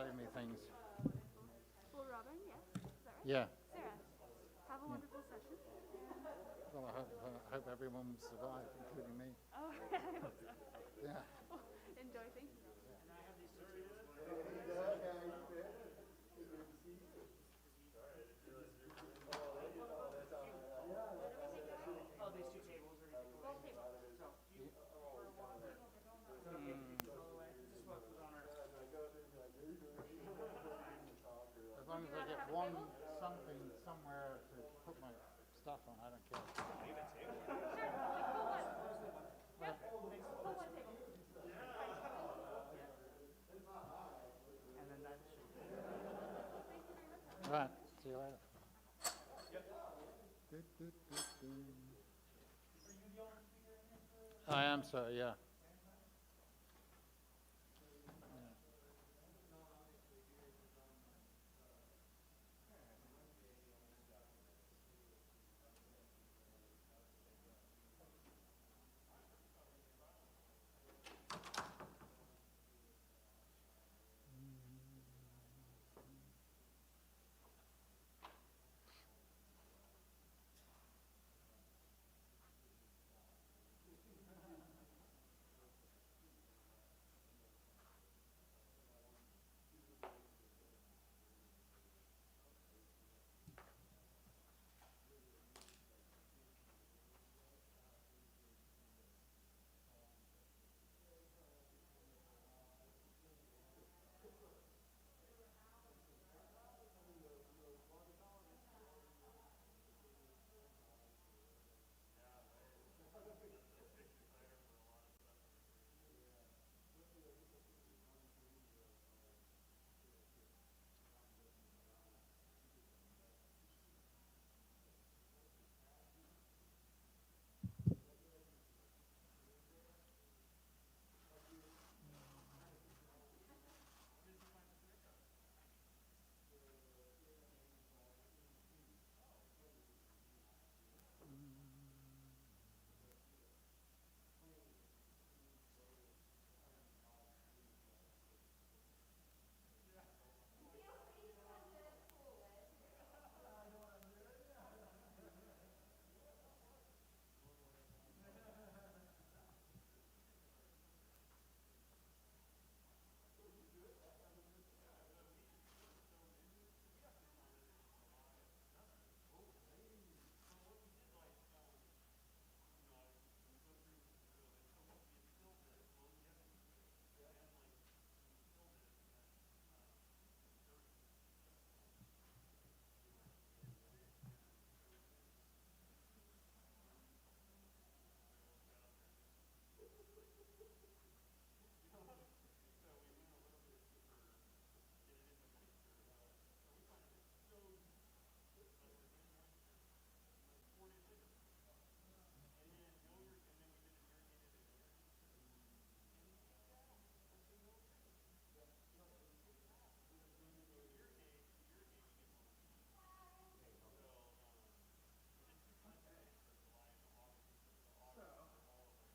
showing me things. Well, Robin, yes, is that right? Yeah. Sarah, have a wonderful session. Well, I hope everyone will survive, including me. Oh, I hope so. Yeah. Enjoy, thank you. As long as I get one something somewhere to put my stuff on, I don't care. Right. See you later. I am, sir. Yeah.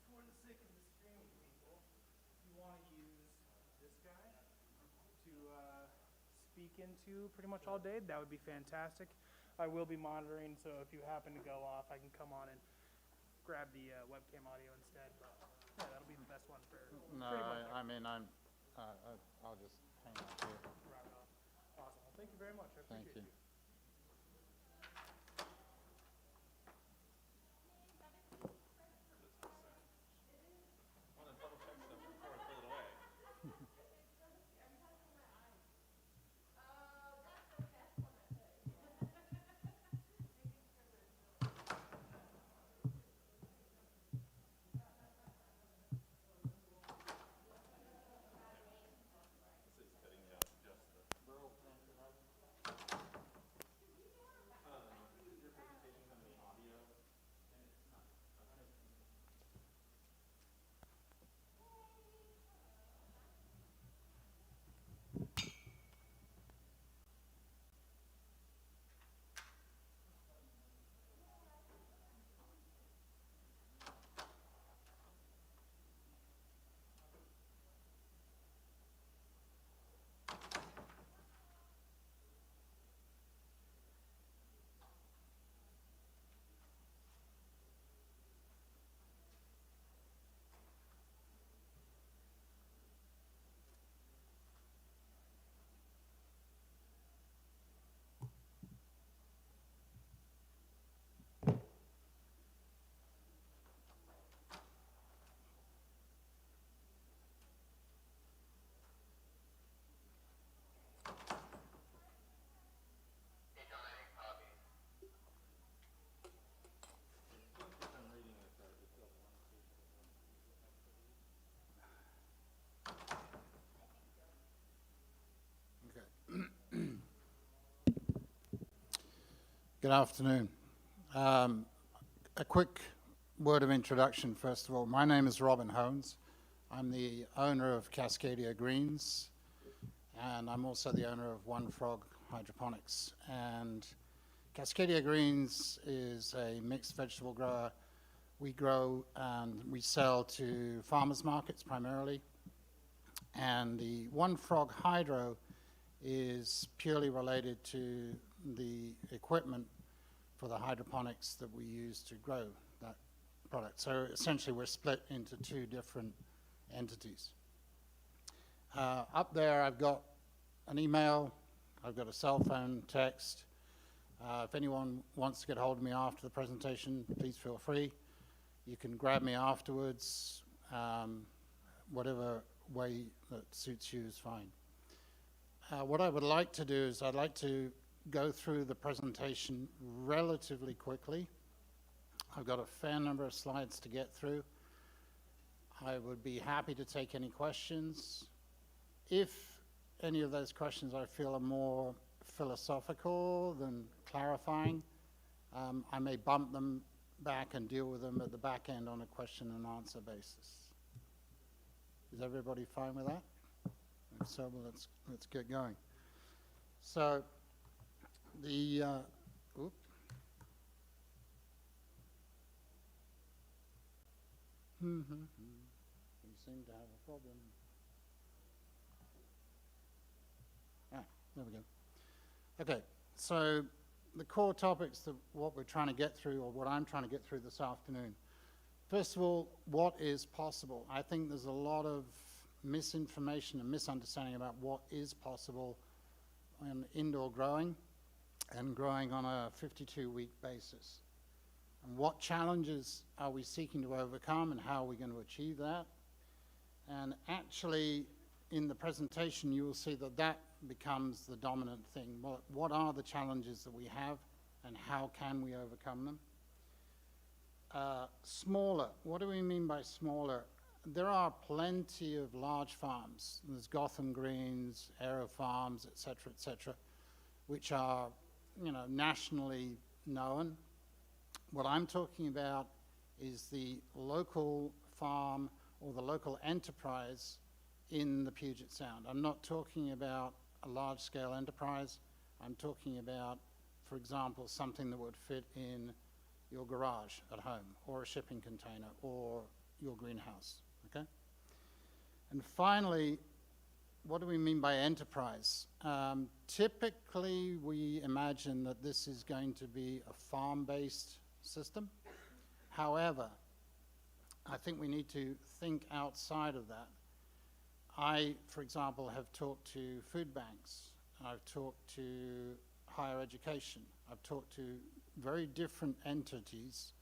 For the sake of the streaming people, if you want to use this guy to speak into pretty much all day, that would be fantastic. I will be monitoring, so if you happen to go off, I can come on and grab the webcam audio instead. But yeah, that'll be the best one for No, pretty much I mean, I'll just hang out here. round off. Awesome. Well, thank you very much. I Thank appreciate you. you. Good afternoon. A quick word of introduction, first of all. My name is Robin Hones. I'm the owner of Cascadia Greens, and I'm also the owner of One Frog Hydroponics. And Cascadia Greens is a mixed vegetable grower. We grow and we sell to farmers markets primarily. And the One Frog Hydro is purely related to the equipment for the hydroponics that we use to grow that product. So essentially we're split into two different entities. Up there I've got an email, I've got a cell phone, text. If anyone wants to get hold of me after the presentation, please feel free. You can grab me afterwards, whatever way that suits you is fine. What I would like to do is I'd like to go through the presentation relatively quickly. I've got a fair number of slides to get through. I would be happy to take any questions. If any of those questions I feel are more philosophical than clarifying, I may bump them back and deal with them at the back end on a question and answer basis. Is everybody fine with that? If so, well, let's get going. So the you seem to have a problem. There we go. Okay, so the core topics that what we're trying to get through, or what I'm trying to get through this afternoon. First of all, what is possible? I think there's a lot of misinformation and misunderstanding about what is possible in indoor growing and growing on a 52-week basis. And what challenges are we seeking to overcome and how are we going to achieve that? And actually, in the presentation, you will see that that becomes the dominant thing. What are the challenges that we have and how can we overcome them? Smaller, what do we mean by smaller? There are plenty of large farms. There's Gotham Greens, Aero Farms, et cetera, which are, nationally known. What I'm talking about is the local farm or the local enterprise in the Puget Sound. I'm not talking about a large-scale enterprise. I'm talking about, for example, something that would fit in your garage at home, or a shipping container, or your greenhouse, okay? And finally, what do we mean by enterprise? Typically, we imagine that this is going to be a farm-based system. However, I think we need to think outside of that. I, for example, have talked to food banks. I've talked to higher education. I've talked to very different entities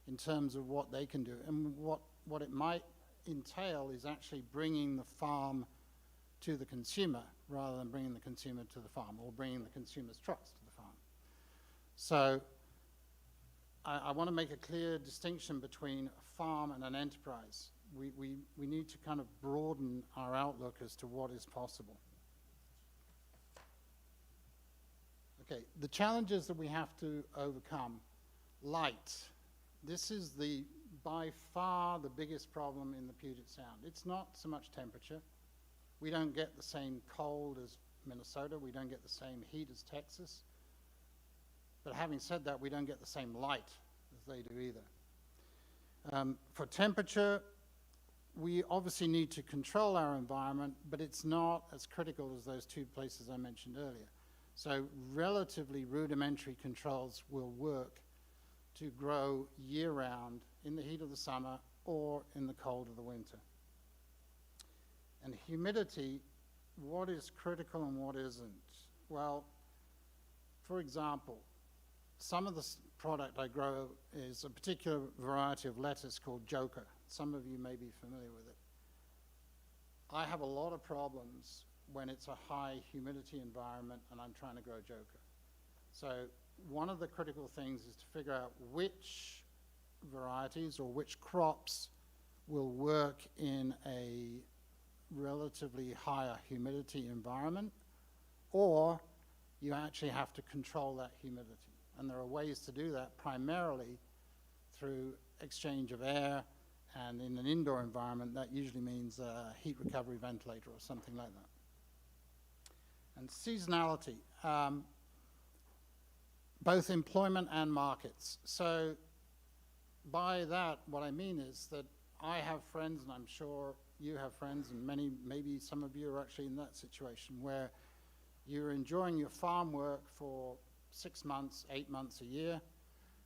in terms of what they can do. And what it might entail is actually bringing the farm to the consumer rather than bringing the consumer to the farm, or bringing the consumer's trucks to the farm. So I want to make a clear distinction between a farm and an enterprise. We need to kind of broaden our outlook as to what is possible. Okay, the challenges that we have to overcome. Light. This is by far the biggest problem in the Puget Sound. It's not so much temperature. We don't get the same cold as Minnesota. We don't get the same heat as Texas. But having said that, we don't get the same light as they do either. For temperature, we obviously need to control our environment, but it's not as critical as those two places I mentioned earlier. So relatively rudimentary controls will work to grow year-round in the heat of the summer or in the cold of the winter. And humidity, what is critical and what isn't? Well, for example, some of the product I grow is a particular variety of lettuce called Joker. Some of you may be familiar with it. I have a lot of problems when it's a high humidity environment and I'm trying to grow Joker. So one of the critical things is to figure out which varieties or which crops will work in a relatively higher humidity environment, or you actually have to control that humidity. And there are ways to do that primarily through exchange of air, and in an indoor environment, that usually means a heat recovery ventilator or something like that. And seasonality, both employment and markets. So by that, what I mean is that I have friends, and I'm sure you have friends, and maybe some of you are actually in that situation where you're enjoying your farm work for 6 months, 8 months, a year,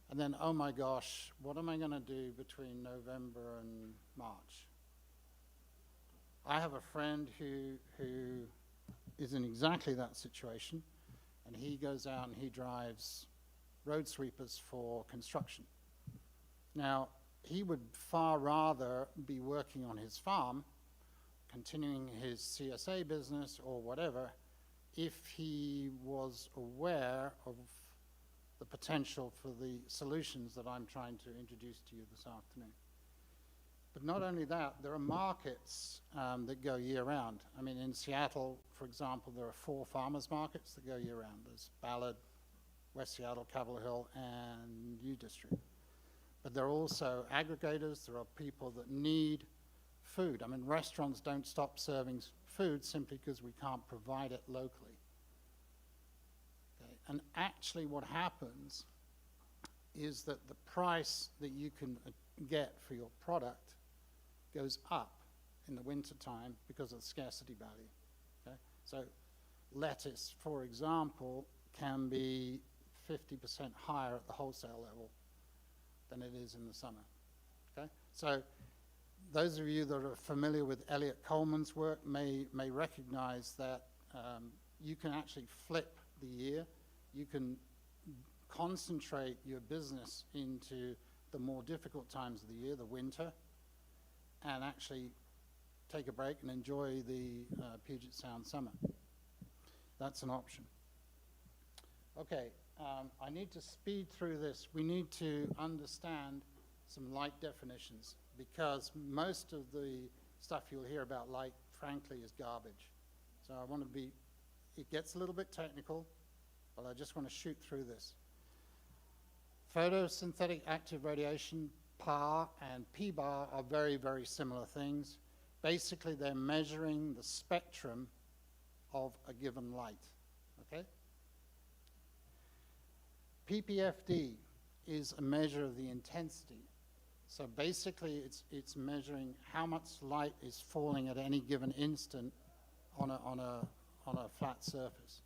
and then, oh my gosh, what am I going to do between November and March? I have a friend who is in exactly that situation, and he goes out and he drives road sweepers for construction. Now, he would far rather be working on his farm, continuing his CSA business or whatever, if he was aware of the potential for the solutions that I'm trying to introduce to you this afternoon. But not only that, there are markets that go year-round. I mean, in Seattle, for example, there are 4 farmers markets that go year-round. There's Ballard, West Seattle, Capitol Hill, and U District. But there are also aggregators. There are people that need food. I mean, restaurants don't stop serving food simply because we can't provide it locally. Okay? And actually what happens is that the price that you can get for your product goes up in the wintertime because of the scarcity value. Okay? So lettuce, for example, can be 50% higher at the wholesale level than it is in the summer. Okay? So those of you that are familiar with Elliott Coleman's work may recognize that you can actually flip the year. You can concentrate your business into the more difficult times of the year, the winter, and actually take a break and enjoy the Puget Sound summer. That's an option. Okay, I need to speed through this. We need to understand some light definitions, because most of the stuff you'll hear about light, frankly, is garbage. So I want to be, it gets a little bit technical, but I just want to shoot through this. Photosynthetic active radiation, PAR and PBAR, are very, very similar things. Basically, they're measuring the spectrum of a given light, okay? PPFD is a measure of the intensity. So basically, it's measuring how much light is falling at any given instant on a flat surface.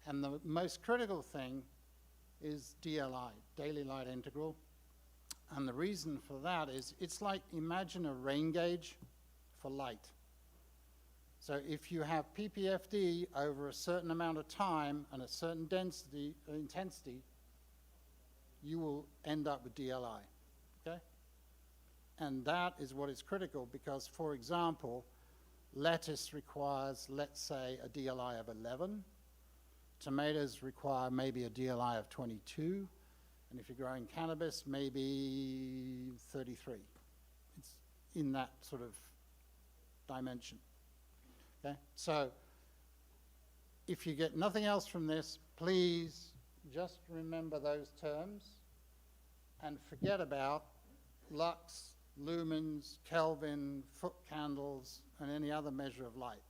And the most critical thing is DLI, daily light integral. And the reason for that is it's like, imagine a rain gauge for light. So if you have PPFD over a certain amount of time and a certain intensity, you will end up with DLI, okay? And that is what is critical because, for example, lettuce requires, let's say, a DLI of 11. Tomatoes require maybe a DLI of 22. And if you're growing cannabis, maybe 33. It's in that sort of dimension. Okay? So if you get nothing else from this, please just remember those terms and forget about lux, lumens, Kelvin, foot candles, and any other measure of light.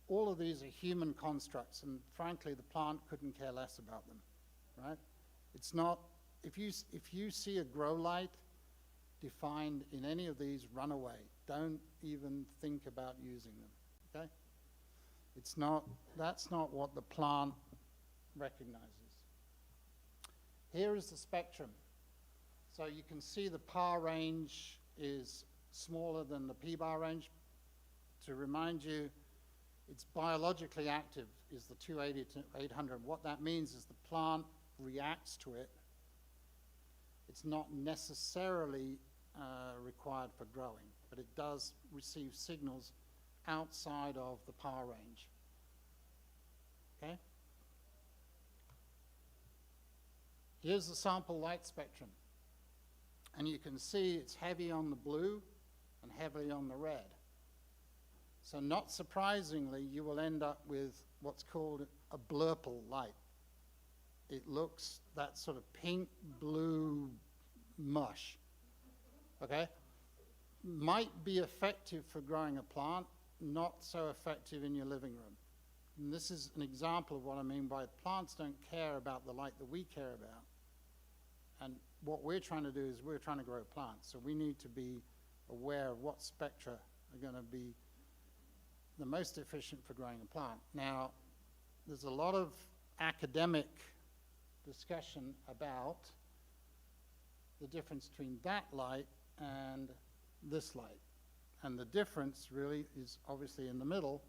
All of these are human constructs, and frankly, the plant couldn't care less about them, right? It's not, if you see a grow light defined in any of these, run away. Don't even think about using them, okay? It's not, that's not what the plant recognizes. Here is the spectrum. So you can see the PAR range is smaller than the PBAR range. To remind you, it's biologically active is the 280 to 800. What that means is the plant reacts to it. It's not necessarily required for growing, but it does receive signals outside of the PAR range. Okay? Here's the sample light spectrum. And you can see it's heavy on the blue and heavily on the red. So not surprisingly, you will end up with what's called a blurple light. it looks that sort of pink, blue mush, okay? Might be effective for growing a plant, not so effective in your living room. And this is an example of what I mean by plants don't care about the light that we care about. And what we're trying to do is we're trying to grow plants. So we need to be aware of what spectra are going to be the most efficient for growing a plant. Now, there's a lot of academic discussion about the difference between that light and this light. And the difference really is obviously in the middle.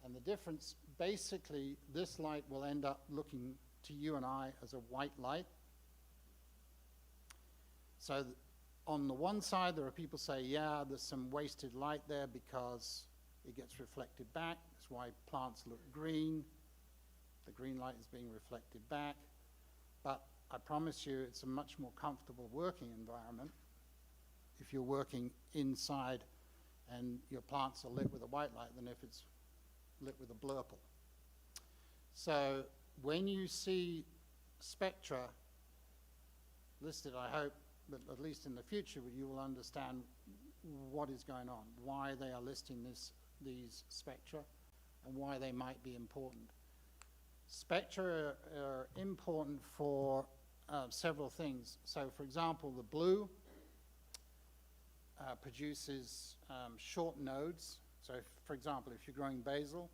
And the difference, basically, this light will end up looking to you and I as a white light. So on the one side, there are people say, yeah, there's some wasted light there because it gets reflected back. That's why plants look green. The green light is being reflected back. But I promise you it's a much more comfortable working environment if you're working inside and your plants are lit with a white light than if it's lit with a blurple. So when you see spectra listed, I hope that at least in the future you will understand what is going on, why they are listing these spectra, and why they might be important. Spectra are important for several things. So, for example, the blue produces short nodes. So, for example, if you're growing basil,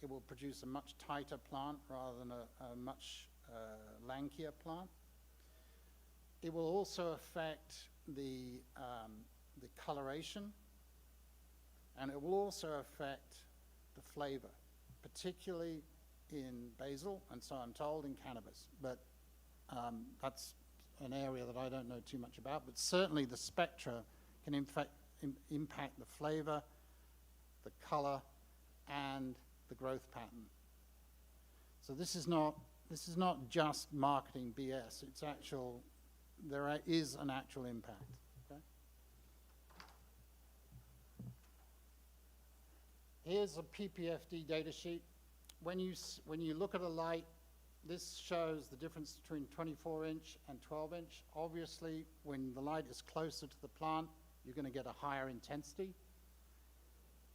it will produce a much tighter plant rather than a much lankier plant. It will also affect the coloration, and it will also affect the flavor, particularly in basil, and so I'm told in cannabis. But that's an area that I don't know too much about. But certainly the spectra can impact the flavor, the color, and the growth pattern. So this is not just marketing BS. It's actual. There is an actual impact. Okay? Here's a PPFD data sheet. When you look at a light, this shows the difference between 24-inch and 12-inch. Obviously, when the light is closer to the plant, you're going to get a higher intensity,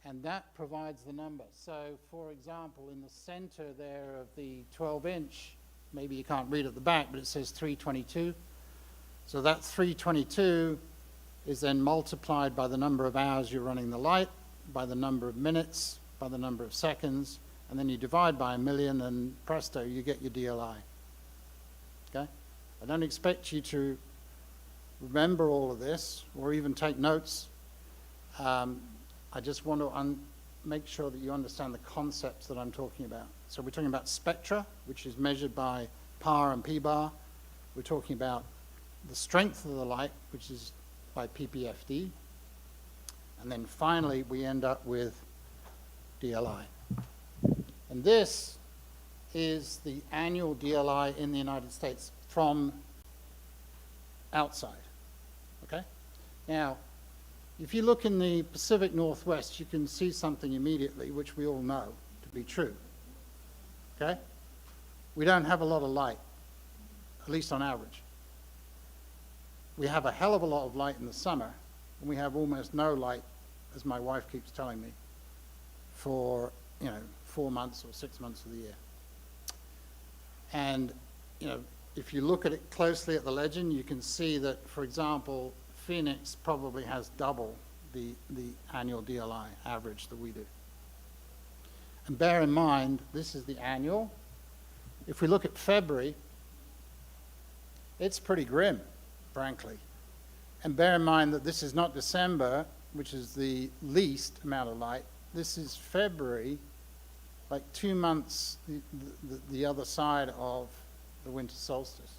and that provides the number. So, for example, in the center there of the 12-inch, maybe you can't read at the back, but it says 322. So that 322 is then multiplied by the number of hours you're running the light, by the number of minutes, by the number of seconds, and then you divide by 1,000,000, and presto, you get your DLI. Okay? I don't expect you to remember all of this or even take notes. I just want to make sure that you understand the concepts that I'm talking about. So we're talking about spectra, which is measured by PAR and P-bar. We're talking about the strength of the light, which is by PPFD. And then finally, we end up with DLI. And this is the annual DLI in the United States from outside, okay? Now, if you look in the Pacific Northwest, you can see something immediately, which we all know to be true, okay? We don't have a lot of light, at least on average. We have a hell of a lot of light in the summer, and we have almost no light, as my wife keeps telling me, for, 4 months or 6 months of the year. And, if you look at it closely at the legend, you can see that, for example, Phoenix probably has double the annual DLI average that we do. And bear in mind, this is the annual. If we look at February, it's pretty grim, frankly. And bear in mind that this is not December, which is the least amount of light. This is February, like 2 months the other side of the winter solstice.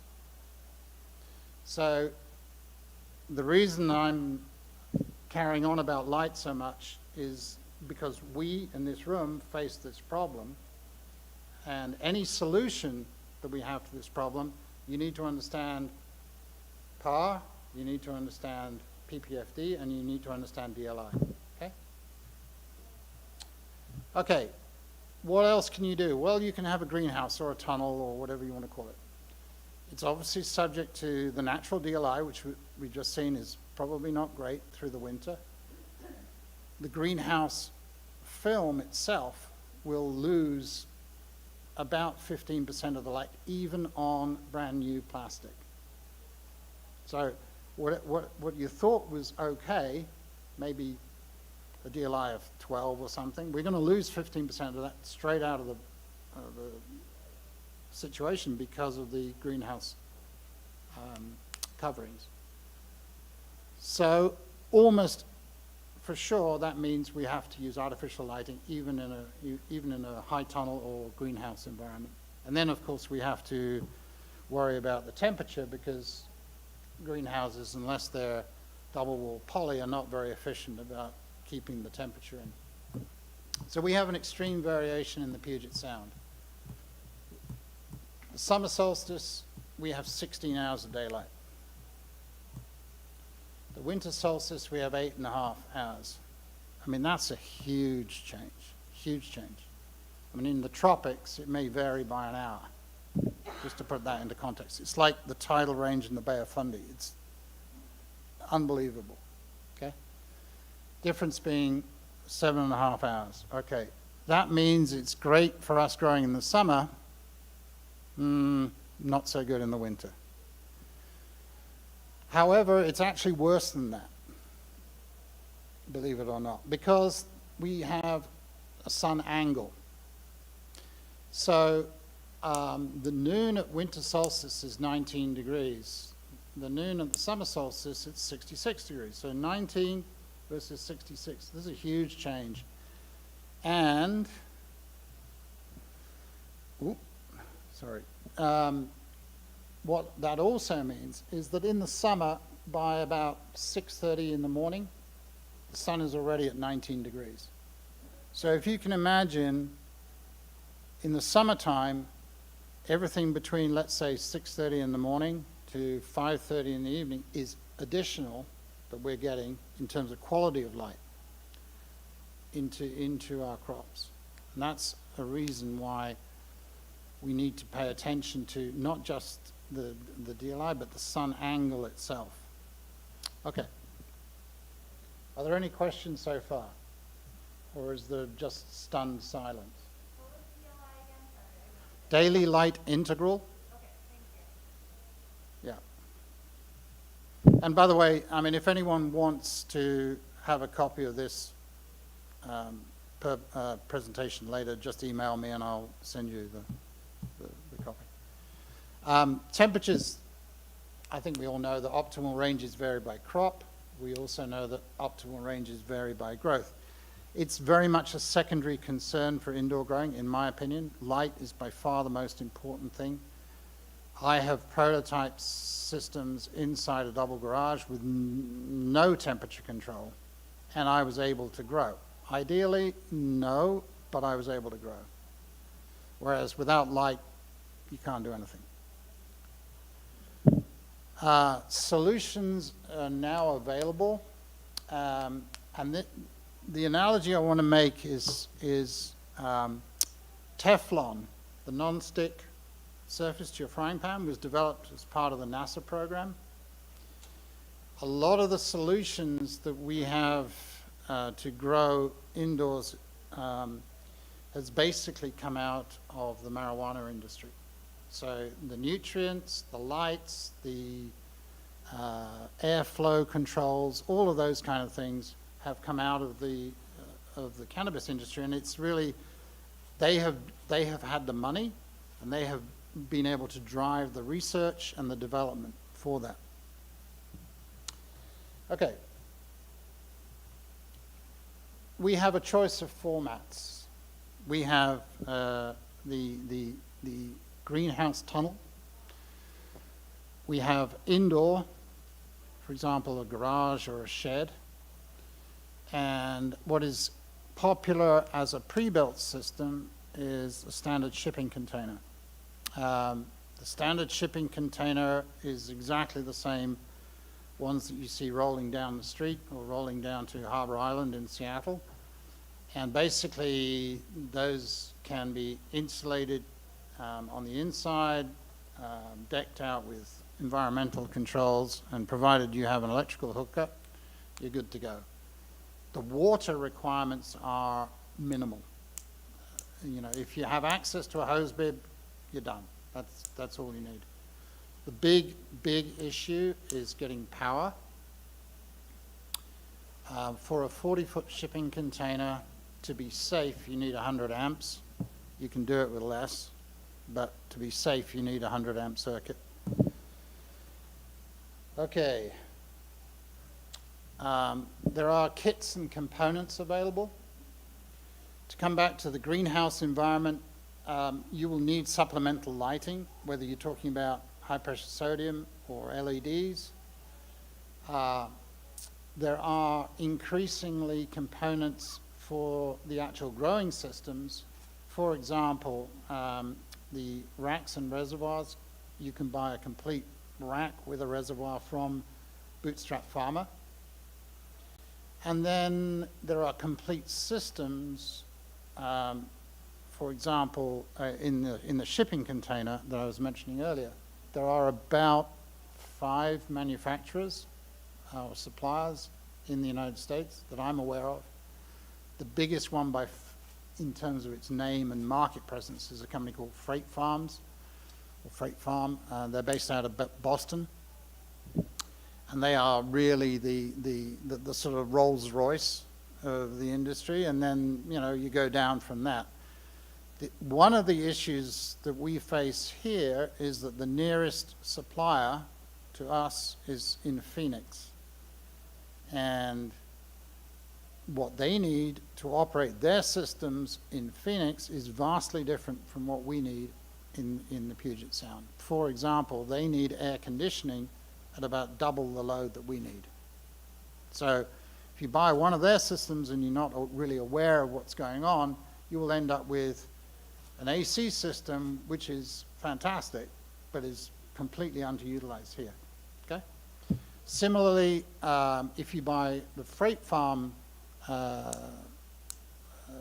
So the reason I'm carrying on about light so much is because we in this room face this problem, and any solution that we have to this problem, you need to understand PAR, you need to understand PPFD, and you need to understand DLI, okay? Okay, what else can you do? Well, you can have a greenhouse or a tunnel or whatever you want to call it. It's obviously subject to the natural DLI, which we've just seen is probably not great through the winter. The greenhouse film itself will lose about 15% of the light, even on brand new plastic. So what you thought was okay, maybe a DLI of 12 or something, we're going to lose 15% of that straight out of the situation because of the greenhouse coverings. So almost for sure that means we have to use artificial lighting even in a high tunnel or greenhouse environment. And then of course we have to worry about the temperature, because greenhouses, unless they're double wall poly, are not very efficient about keeping the temperature in. So we have an extreme variation in the Puget Sound. The summer solstice, we have 16 hours of daylight. The winter solstice, we have 8.5 hours. I mean, that's a huge change, huge change. I mean, in the tropics, it may vary by an hour, just to put that into context. It's like the tidal range in the Bay of Fundy. It's unbelievable, okay? Difference being 7.5 hours. Okay, that means it's great for us growing in the summer, not so good in the winter. However, it's actually worse than that, believe it or not, because we have a sun angle. So the noon at winter solstice is 19 degrees. The noon at the summer solstice, it's 66 degrees. So 19 versus 66. This is a huge change. And, what that also means is that in the summer, by about 6:30 in the morning, the sun is already at 19 degrees. So if you can imagine, in the summertime, everything between, let's say, 6:30 in the morning to 5:30 in the evening is additional that we're getting in terms of quality of light into our crops. And that's a reason why we need to pay attention to not just the DLI, but the sun angle itself. Okay. Are there any questions so far? Or is there just stunned silence? What was DLI again? Sorry. Daily light integral. Okay, thank you. Yeah. And by the way, I mean, if anyone wants to have a copy of this presentation later, just email me and I'll send you the copy. Temperatures, I think we all know that optimal ranges vary by crop. We also know that optimal ranges vary by growth. It's very much a secondary concern for indoor growing, in my opinion. Light is by far the most important thing. I have prototype systems inside a double garage with no temperature control, and I was able to grow. Ideally, no, but I was able to grow. Whereas without light, you can't do anything. Solutions are now available, and the analogy I want to make is Teflon, the non-stick surface to your frying pan, was developed as part of the NASA program. A lot of the solutions that we have to grow indoors has basically come out of the marijuana industry. So the nutrients, the lights, the airflow controls, all of those kind of things have come out of the cannabis industry, and it's really, they have had the money, and they have been able to drive the research and the development for that. Okay. We have a choice of formats. We have the greenhouse tunnel. We have indoor, for example, a garage or a shed. And what is popular as a pre-built system is a standard shipping container. The standard shipping container is exactly the same ones that you see rolling down the street or rolling down to Harbor Island in Seattle. And basically, those can be insulated on the inside, decked out with environmental controls, and provided you have an electrical hookup, you're good to go. The water requirements are minimal. You know, if you have access to a hose bib, you're done. That's all you need. The big issue is getting power. For a 40-foot shipping container, to be safe, you need 100 amps. You can do it with less, but to be safe, you need a 100 amp circuit. Okay. There are kits and components available. To come back to the greenhouse environment, you will need supplemental lighting, whether you're talking about high-pressure sodium or LEDs. There are increasingly components for the actual growing systems. For example, the racks and reservoirs, you can buy a complete rack with a reservoir from Bootstrap Pharma. And then there are complete systems, for example, in the shipping container that I was mentioning earlier, there are about 5 manufacturers or suppliers in the United States that I'm aware of. The biggest one in terms of its name and market presence is a company called Freight Farms, or Freight Farm. They're based out of Boston. And they are really the sort of Rolls-Royce of the industry. And then, you know, you go down from that. One of the issues that we face here is that the nearest supplier to us is in Phoenix. And what they need to operate their systems in Phoenix is vastly different from what we need in the Puget Sound. For example, they need air conditioning at about double the load that we need. So if you buy one of their systems and you're not really aware of what's going on, you will end up with an AC system which is fantastic, but is completely underutilized here, okay? Similarly, if you buy the Freight Farm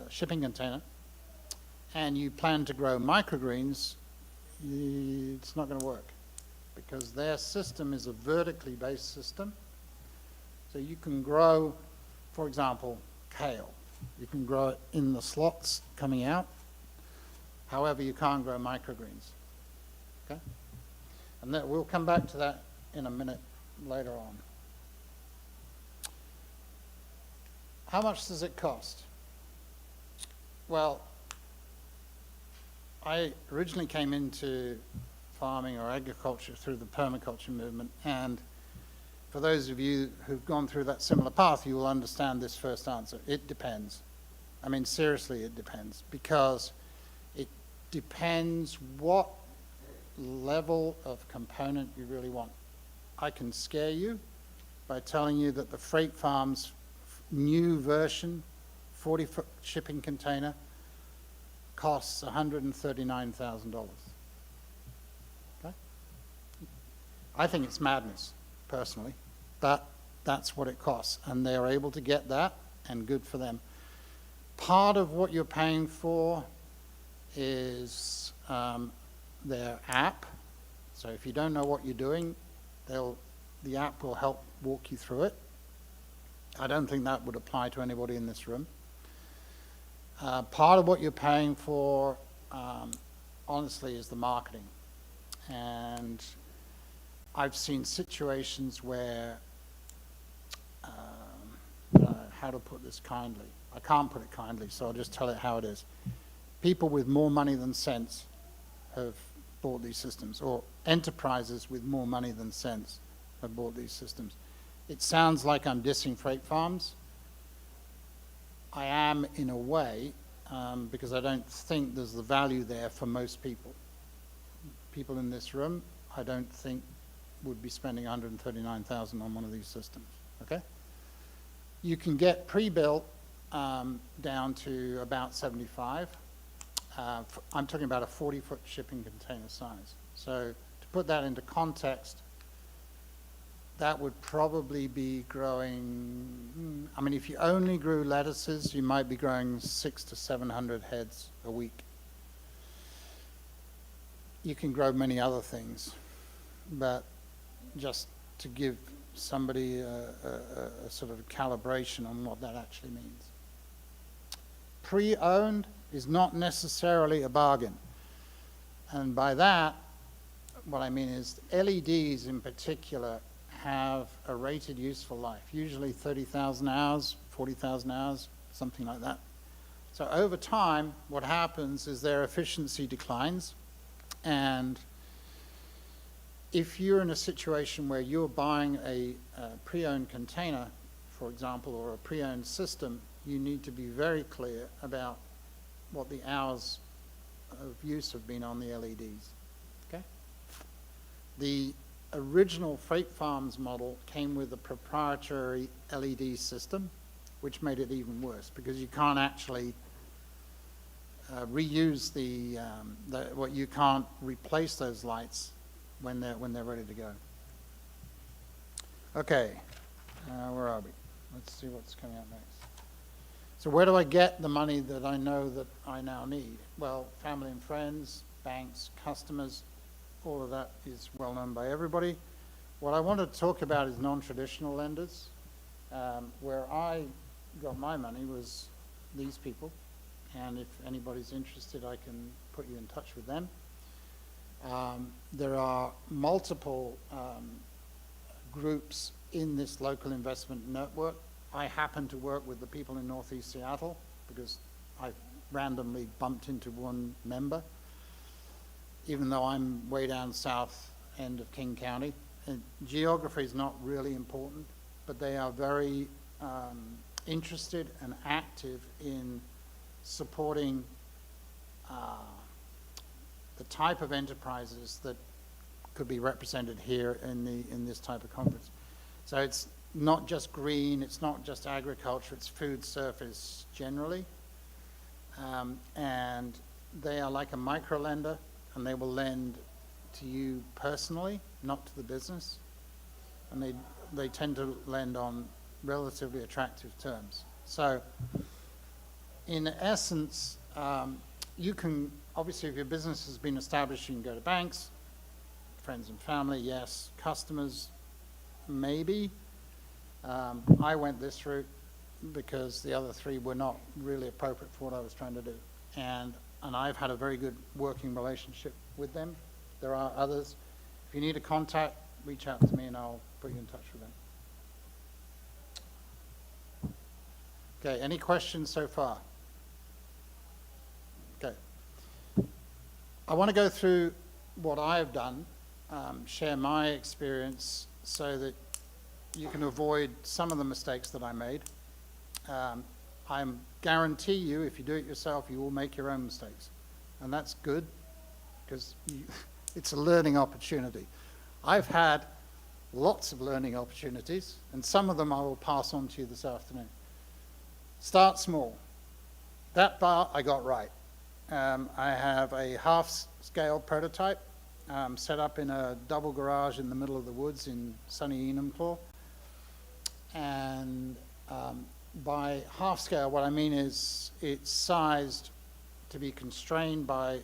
shipping container and you plan to grow microgreens, it's not going to work because their system is a vertically based system. So you can grow, for example, kale. You can grow it in the slots coming out. However, you can't grow microgreens, okay? And that, we'll come back to that in a minute later on. How much does it cost? Well, I originally came into farming or agriculture through the permaculture movement, and for those of you who've gone through that similar path, you will understand this first answer. It depends. I mean, seriously, it depends, because it depends what level of component you really want. I can scare you by telling you that the Freight Farm's new version, 40-foot shipping container, costs $139,000. Okay? I think it's madness, personally, but that's what it costs, and they're able to get that, and good for them. Part of what you're paying for is their app. So if you don't know what you're doing, the app will help walk you through it. I don't think that would apply to anybody in this room. Part of what you're paying for, honestly, is the marketing. And I've seen situations where, how to put this kindly? I can't put it kindly, so I'll just tell it how it is. People with more money than sense have bought these systems, or enterprises with more money than sense have bought these systems. It sounds like I'm dissing Freight Farms. I am in a way, because I don't think there's the value there for most people. People in this room, I don't think would be spending $139,000 on one of these systems, okay? You can get pre-built down to about 75. I'm talking about a 40-foot shipping container size. So to put that into context, that would probably be growing, I mean, if you only grew lettuces, you might be growing 600 to 700 heads a week. You can grow many other things, but just to give somebody a sort of calibration on what that actually means. Pre-owned is not necessarily a bargain. And by that, what I mean is LEDs in particular have a rated useful life, usually 30,000 hours, 40,000 hours, something like that. So over time, what happens is their efficiency declines, and if you're in a situation where you're buying a pre-owned container, for example, or a pre-owned system, you need to be very clear about what the hours of use have been on the LEDs, okay? The original Freight Farms model came with a proprietary LED system, which made it even worse because you can't actually reuse you can't replace those lights when they're ready to go. Okay, where are we? Let's see what's coming up next. So where do I get the money that I know that I now need? Well, family and friends, banks, customers, all of that is well known by everybody. What I want to talk about is non-traditional lenders. Where I got my money was these people, and if anybody's interested, I can put you in touch with them. There are multiple groups in this local investment network. I happen to work with the people in Northeast Seattle because I randomly bumped into one member, even though I'm way down south end of King County. And geography is not really important, but they are very interested and active in supporting the type of enterprises that could be represented here in this type of conference. So it's not just green, it's not just agriculture, it's food service generally. And they are like a micro lender, and they will lend to you personally, not to the business. And they tend to lend on relatively attractive terms. So in essence, you can, obviously if your business has been established, you can go to banks, friends and family, yes, customers, maybe. I went this route because the other three were not really appropriate for what I was trying to do. And I've had a very good working relationship with them. There are others. If you need a contact, reach out to me and I'll put you in touch with them. Okay, any questions so far? Okay. I want to go through what I've done, share my experience so that you can avoid some of the mistakes that I made. I guarantee you, if you do it yourself, you will make your own mistakes. And that's good, because it's a learning opportunity. I've had lots of learning opportunities, and some of them I will pass on to you this afternoon. Start small. That bar I got right. I have a half-scale prototype set up in a double garage in the middle of the woods in sunny Enumclaw. And by half scale, what I mean is it's sized to be constrained by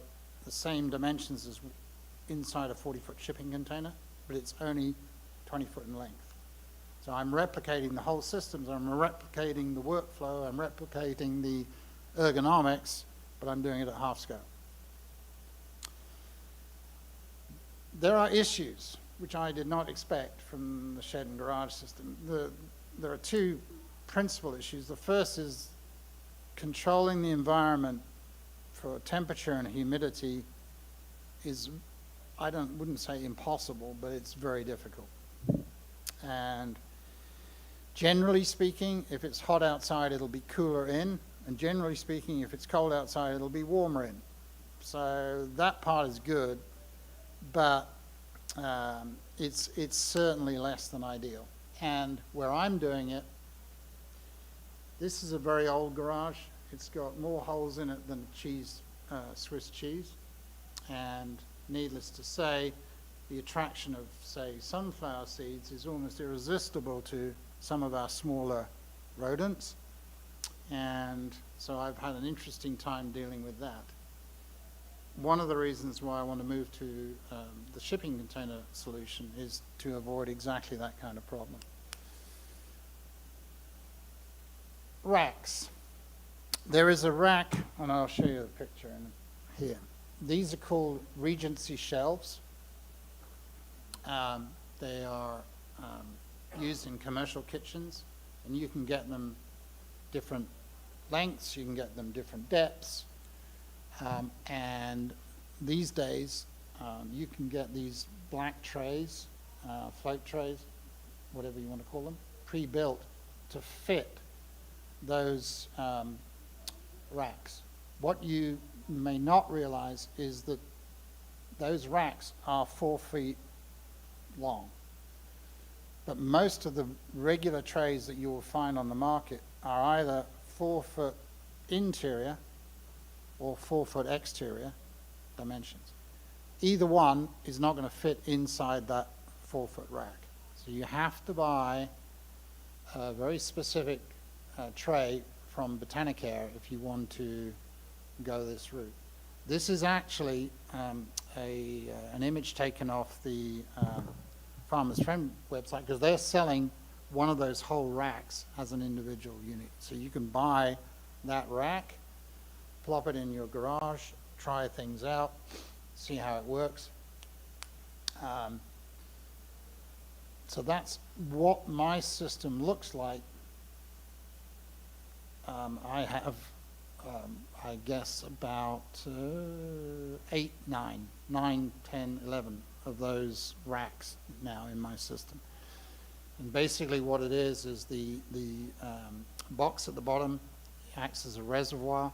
the same dimensions as inside a 40-foot shipping container, but it's only 20 foot in length. So I'm replicating the whole systems, I'm replicating the workflow, I'm replicating the ergonomics, but I'm doing it at half scale. There are issues which I did not expect from the shed and garage system. There are two principal issues. The first is controlling the environment for temperature and humidity is, I wouldn't say impossible, but it's very difficult. And generally speaking, if it's hot outside, it'll be cooler in, and generally speaking, if it's cold outside, it'll be warmer in. So that part is good, but it's certainly less than ideal. And where I'm doing it, this is a very old garage. It's got more holes in it than cheese, Swiss cheese. And needless to say, the attraction of, say, sunflower seeds is almost irresistible to some of our smaller rodents. And so I've had an interesting time dealing with that. One of the reasons why I want to move to the shipping container solution is to avoid exactly that kind of problem. Racks. There is a rack, and I'll show you the picture here. These are called Regency shelves. They are used in commercial kitchens, and you can get them different lengths, you can get them different depths, and these days you can get these black trays, float trays, whatever you want to call them, pre-built to fit those racks. What you may not realize is that those racks are 4 feet long. But most of the regular trays that you will find on the market are either 4 foot interior or 4 foot exterior dimensions. Either one is not going to fit inside that 4 foot rack. So you have to buy a very specific tray from Botanicare if you want to go this route. This is actually an image taken off the Farmer's Friend website, because they're selling one of those whole racks as an individual unit. So you can buy that rack, plop it in your garage, try things out, see how it works. So that's what my system looks like. I have, I guess, about 8, 9, 10, 11 of those racks now in my system. And basically what it is the box at the bottom acts as a reservoir.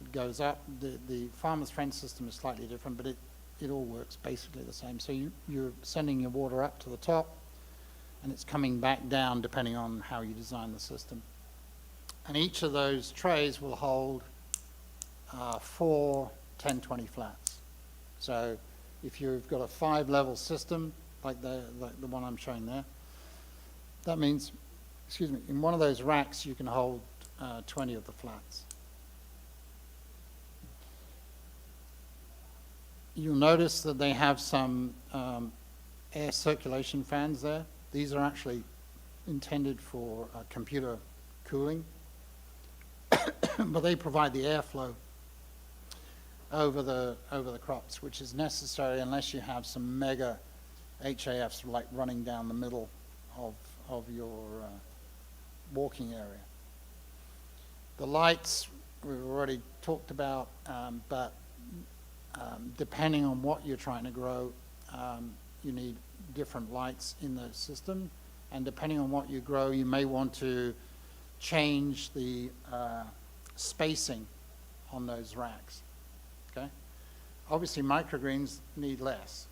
It goes up. The Farmer's Friend system is slightly different, but it all works basically the same. So you're sending your water up to the top, and it's coming back down depending on how you design the system. And each of those trays will hold 4 1020 flats. So if you've got a 5-level system, like the one I'm showing there, that means, excuse me, in one of those racks you can hold 20 of the flats. You'll notice that they have some air circulation fans there. These are actually intended for computer cooling, but they provide the airflow over the crops, which is necessary unless you have some mega HAFs like running down the middle of your walking area. The lights we've already talked about, but depending on what you're trying to grow, you need different lights in the system, and depending on what you grow, you may want to change the spacing on those racks. Okay? Obviously microgreens need less.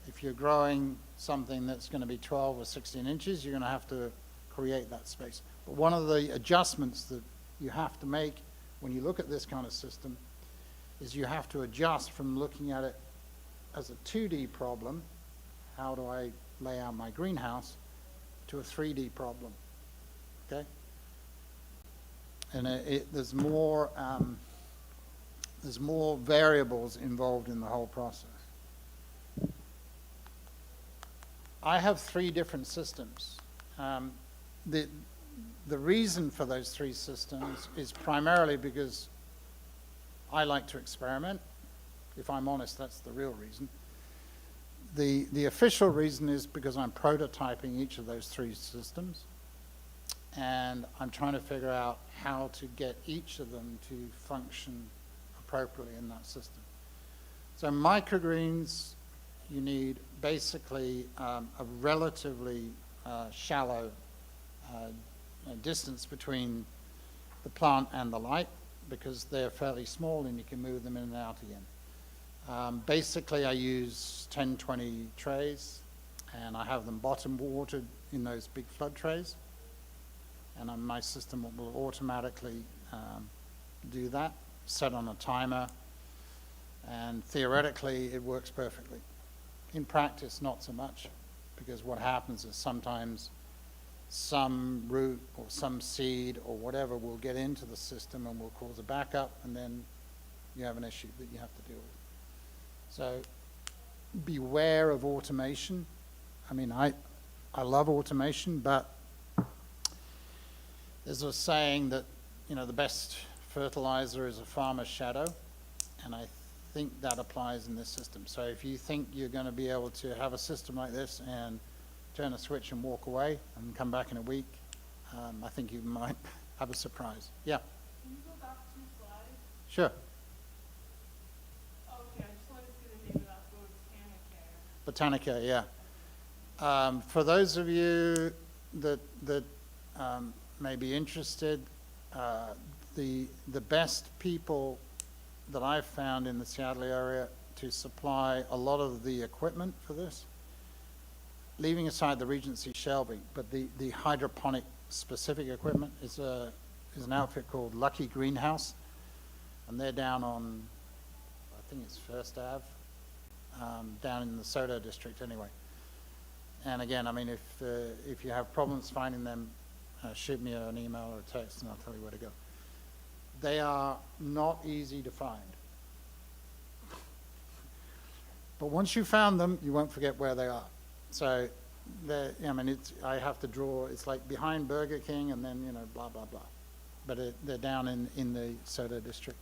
If you're growing something that's going to be 12 or 16 inches, you're going to have to create that space. But one of the adjustments that you have to make when you look at this kind of system is you have to adjust from looking at it as a 2D problem, how do I lay out my greenhouse, to a 3D problem. Okay? And there's more variables involved in the whole process. I have 3 different systems. The reason for those 3 systems is primarily because I like to experiment. If I'm honest, that's the real reason. The official reason is because I'm prototyping each of those 3 systems, and I'm trying to figure out how to get each of them to function appropriately in that system. So microgreens, you need basically a relatively shallow distance between the plant and the light, because they're fairly small and you can move them in and out again. Basically I use 10-20 trays, and I have them bottom watered in those big flood trays, and my system will automatically do that, set on a timer, and theoretically it works perfectly. In practice, not so much, because what happens is sometimes some root or some seed or whatever will get into the system and will cause a backup, and then you have an issue that you have to deal with. So beware of automation. I mean, I love automation, but there's a saying that, you know, the best fertilizer is a farmer's shadow, and I think that applies in this system. So if you think you're going to be able to have a system like this and turn a switch and walk away and come back in a week, I think you might have a surprise. Yeah, Can you go back 2 slides? sure. Okay, I just wanted to see the name of that Botanicare. Botanica, yeah. For those of you that may be interested, the best people that I've found in the Seattle area to supply a lot of the equipment for this, leaving aside the Regency shelving, but the hydroponic specific equipment is an outfit called Lucky Greenhouse, and they're down on, I think it's First Ave, down in the Soto district anyway. And again, I mean, if you have problems finding them, shoot me an email or a text and I'll tell you where to go. They are not easy to find. But once you found them, you won't forget where they are. So, I mean, I have to draw, it's like behind Burger King and then, you know, blah, blah, blah. But they're down in the Soto district.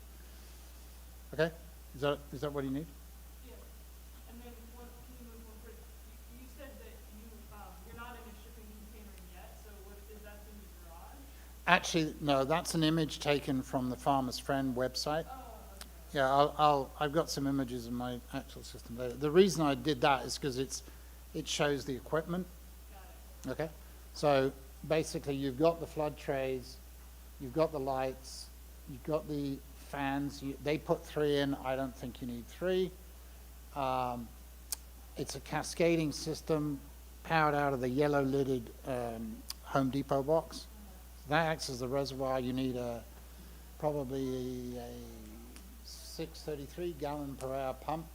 Okay? Is that what you need? Yeah. And then can you move one quick? You said that you're not in a shipping container yet, so is that in the garage? Actually, no, that's an image taken from the Farmer's Friend website. Oh, okay. Yeah, I've got some images in my actual system. The reason I did that is because it shows the equipment. Got it. Okay, so basically you've got the flood trays, you've got the lights, you've got the fans. They put 3 in. I don't think you need 3. It's a cascading system powered out of the yellow lidded Home Depot box. That acts as the reservoir. You need probably a 633 gallon per hour pump,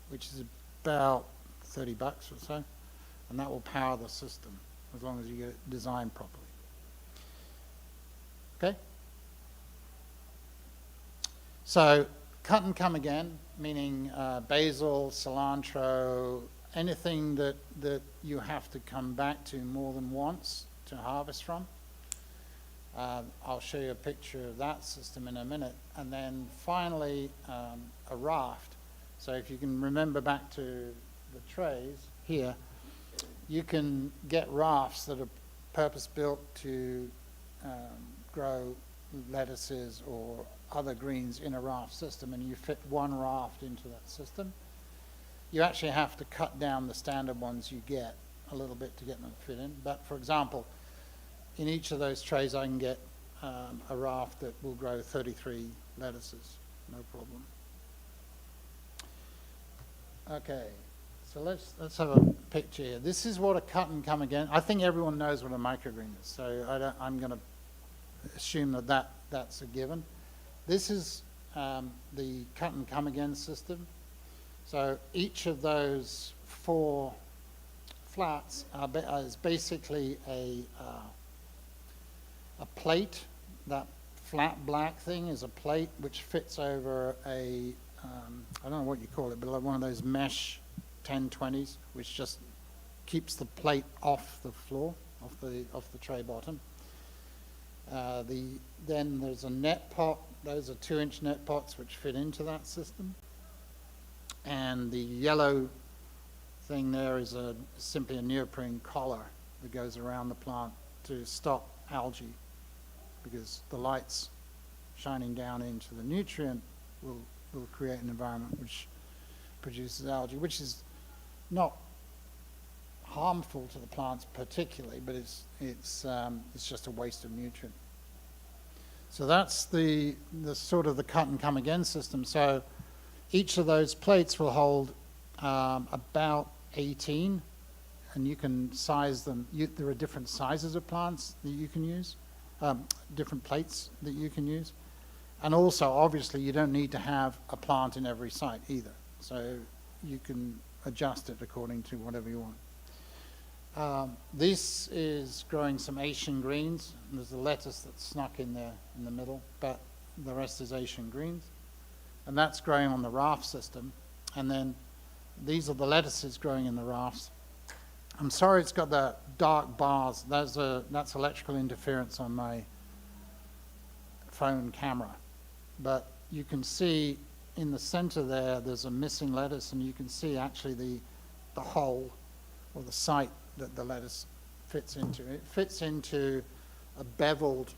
which is about $30 or so, and that will power the system as long as you get it designed properly. Okay? So cut and come again, meaning basil, cilantro, anything that you have to come back to more than once to harvest from. I'll show you a picture of that system in a minute. And then finally, a raft. So if you can remember back to the trays here, you can get rafts that are purpose-built to grow lettuces or other greens in a raft system, and you fit one raft into that system. You actually have to cut down the standard ones you get a little bit to get them to fit in. But for example, in each of those trays I can get a raft that will grow 33 lettuces, no problem. Okay, so let's have a picture here. This is what a cut and come again. I think everyone knows what a microgreen is, so I'm going to assume that's a given. This is the cut and come again system. So each of those 4 flats is basically a plate. That flat black thing is a plate which fits over a I don't know what you call it, but like one of those mesh 1020s, which just keeps the plate off the floor, off the tray bottom. Then there's a net pot. Those are 2-inch net pots which fit into that system. And the yellow thing there is simply a neoprene collar that goes around the plant to stop algae, because the lights shining down into the nutrient will create an environment which produces algae, which is not harmful to the plants particularly, but it's just a waste of nutrient. So that's the sort of the cut and come again system. So each of those plates will hold about 18, and you can size them. There are different sizes of plants that you can use, different plates that you can use. And also, obviously, you don't need to have a plant in every site either. So you can adjust it according to whatever you want. This is growing some Asian greens. There's a lettuce that's snuck in there in the middle, but the rest is Asian greens. And that's growing on the raft system. And then these are the lettuces growing in the rafts. I'm sorry it's got the dark bars. That's electrical interference on my phone camera. But you can see in the center there's a missing lettuce, and you can see actually the hole or the site that the lettuce fits into. It fits into a beveled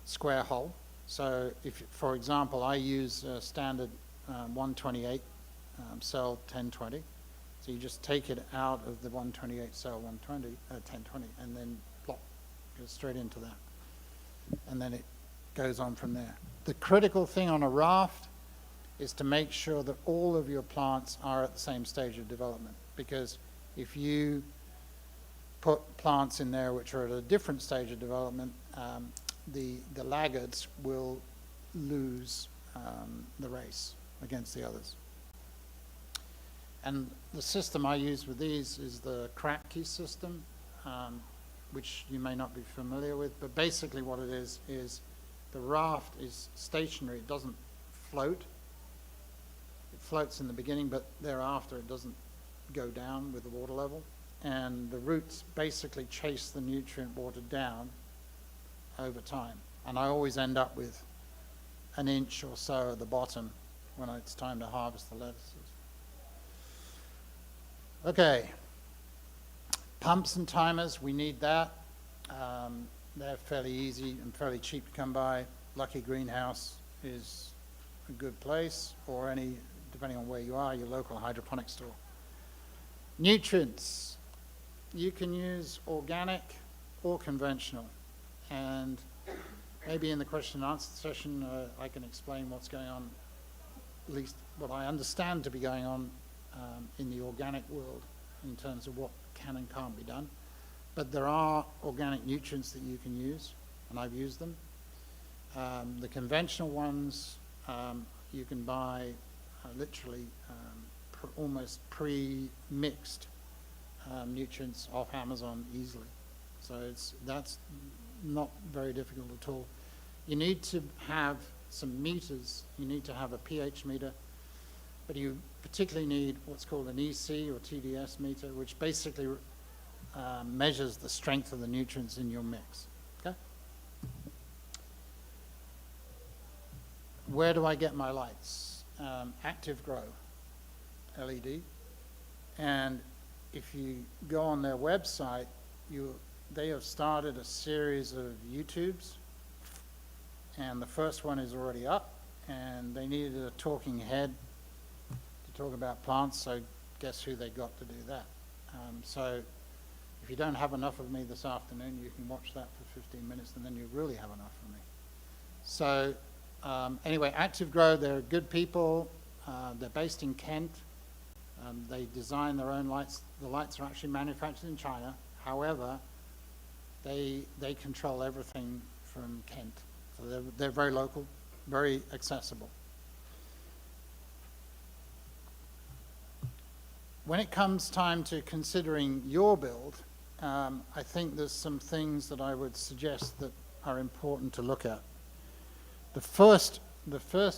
square hole. So if, for example, I use a standard 128 cell 1020, so you just take it out of the 128 cell 1020, and then plop, goes straight into that. And then it goes on from there. The critical thing on a raft is to make sure that all of your plants are at the same stage of development, because if you put plants in there which are at a different stage of development, the laggards will lose the race against the others. And the system I use with these is the Kratky system, which you may not be familiar with, but basically what it is the raft is stationary. It doesn't float. It floats in the beginning, but thereafter it doesn't go down with the water level. And the roots basically chase the nutrient water down over time. And I always end up with an inch or so at the bottom when it's time to harvest the lettuces. Okay, pumps and timers, we need that. They're fairly easy and fairly cheap to come by. Lucky Greenhouse is a good place, or any, depending on where you are, your local hydroponic store. Nutrients, you can use organic or conventional. And maybe in the question and answer session, I can explain what's going on, at least what I understand to be going on in the organic world in terms of what can and can't be done. But there are organic nutrients that you can use, and I've used them. The conventional ones you can buy literally almost pre-mixed nutrients off Amazon easily. So that's not very difficult at all. You need to have some meters. You need to have a pH meter, but you particularly need what's called an EC or TDS meter, which basically measures the strength of the nutrients in your mix. Okay? Where do I get my lights? Active Grow LED. And if you go on their website, they have started a series of YouTubes, and the first one is already up, and they needed a talking head to talk about plants, so guess who they got to do that. So if you don't have enough of me this afternoon, you can watch that for 15 minutes, and then you really have enough of me. So anyway, Active Grow, they're good people. They're based in Kent. They design their own lights. The lights are actually manufactured in China. However, they control everything from Kent. So they're very local, very accessible. When it comes time to considering your build, I think there's some things that I would suggest that are important to look at. The first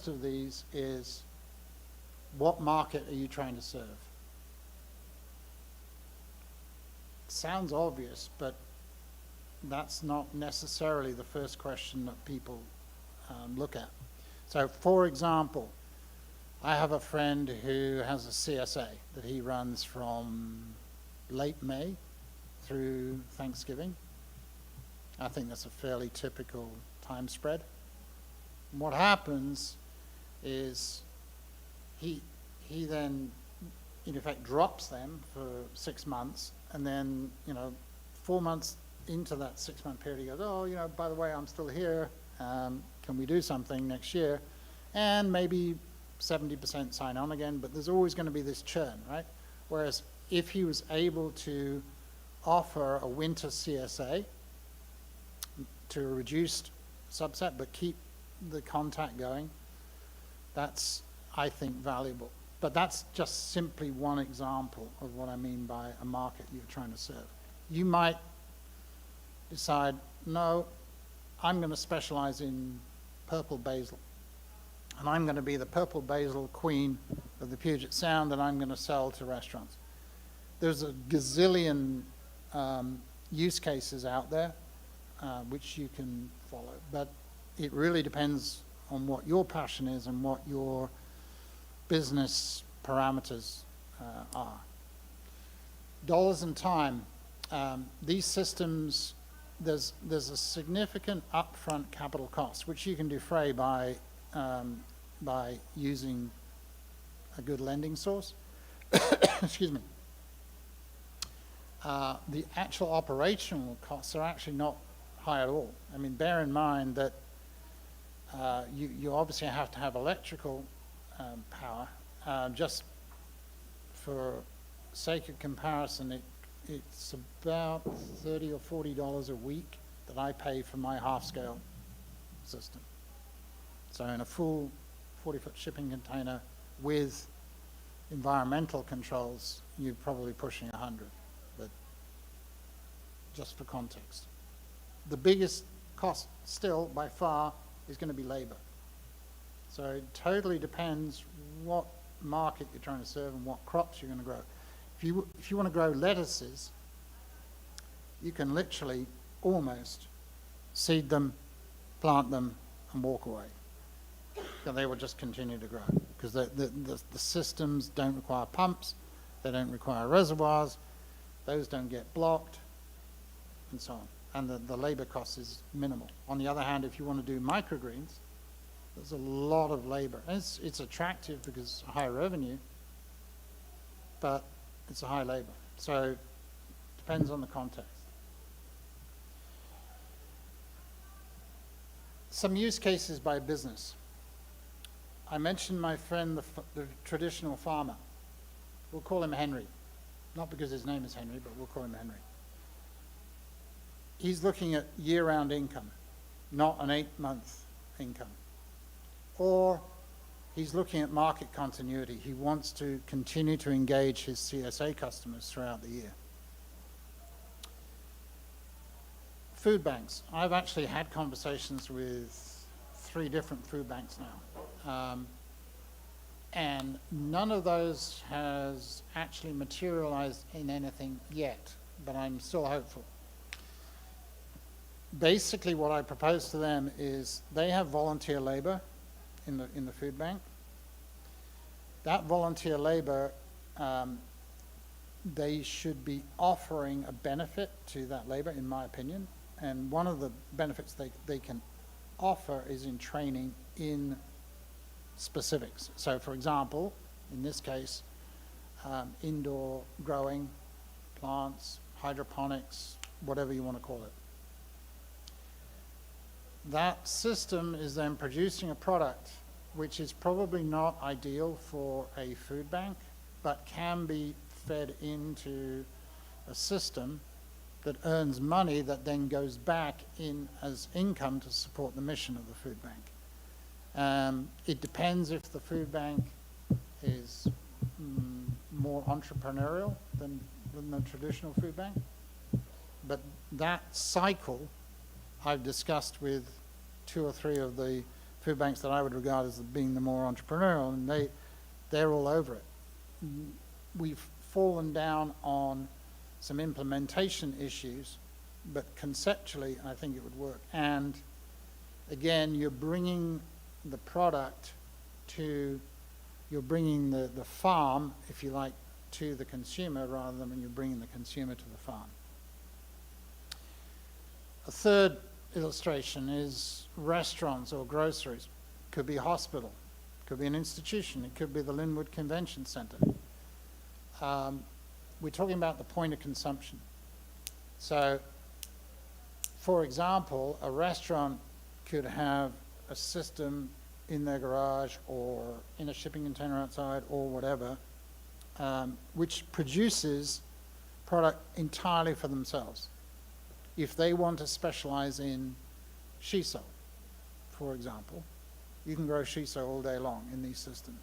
of these is, what market are you trying to serve? Sounds obvious, but that's not necessarily the first question that people look at. So, for example, I have a friend who has a CSA that he runs from late May through Thanksgiving. I think that's a fairly typical time spread. And what happens is he then, in effect, drops them for 6 months, and then, 4 months into that 6-month period, he goes, oh, by the way, I'm still here. Can we do something next year? And maybe 70% sign on again, but there's always going to be this churn, right? Whereas if he was able to offer a winter CSA to a reduced subset, but keep the contact going, that's I think, valuable. But that's just simply one example of what I mean by a market you're trying to serve. You might decide, no, I'm going to specialize in purple basil. And I'm going to be the purple basil queen of the Puget Sound, and I'm going to sell to restaurants. There's a gazillion use cases out there which you can follow, but it really depends on what your passion is and what your business parameters are. Dollars and time. These systems, there's a significant upfront capital cost, which you can defray by using a good lending source. Excuse me. The actual operational costs are actually not high at all. I mean, bear in mind that you obviously have to have electrical power. Just for sake of comparison, it's about $30 or $40 a week that I pay for my half-scale system. So in a full 40-foot shipping container with environmental controls, you're probably pushing 100, but just for context. The biggest cost still, by far, is going to be labor. So it totally depends what market you're trying to serve and what crops you're going to grow. If you want to grow lettuces, you can literally almost seed them, plant them, and walk away. And they will just continue to grow because the systems don't require pumps, they don't require reservoirs, those don't get blocked, and so on. And the labor cost is minimal. On the other hand, if you want to do microgreens, there's a lot of labor. And it's attractive because it's high revenue, but it's a high labor. So it depends on the context. Some use cases by business. I mentioned my friend, the traditional farmer. We'll call him Henry. Not because his name is Henry, but we'll call him Henry. He's looking at year-round income, not an 8-month income. Or he's looking at market continuity. He wants to continue to engage his CSA customers throughout the year. Food banks. I've actually had conversations with 3 different food banks now. And none of those has actually materialized in anything yet, but I'm still hopeful. Basically, what I propose to them is they have volunteer labor in the food bank. That volunteer labor, they should be offering a benefit to that labor, in my opinion. And one of the benefits they can offer is in training in specifics. So, for example, in this case, indoor growing, plants, hydroponics, whatever you want to call it. That system is then producing a product which is probably not ideal for a food bank, but can be fed into a system that earns money that then goes back in as income to support the mission of the food bank. It depends if the food bank is more entrepreneurial than the traditional food bank, but that cycle I've discussed with 2 or 3 of the food banks that I would regard as being the more entrepreneurial, and they're all over it. We've fallen down on some implementation issues, but conceptually I think it would work. And again, you're bringing the product to, you're bringing the farm, if you like, to the consumer rather than you're bringing the consumer to the farm. A third illustration is restaurants or groceries. Could be a hospital, could be an institution, it could be the Linwood Convention Center. We're talking about the point of consumption. So, for example, a restaurant could have a system in their garage or in a shipping container outside or whatever, which produces product entirely for themselves. If they want to specialize in shiso, for example, you can grow shiso all day long in these systems.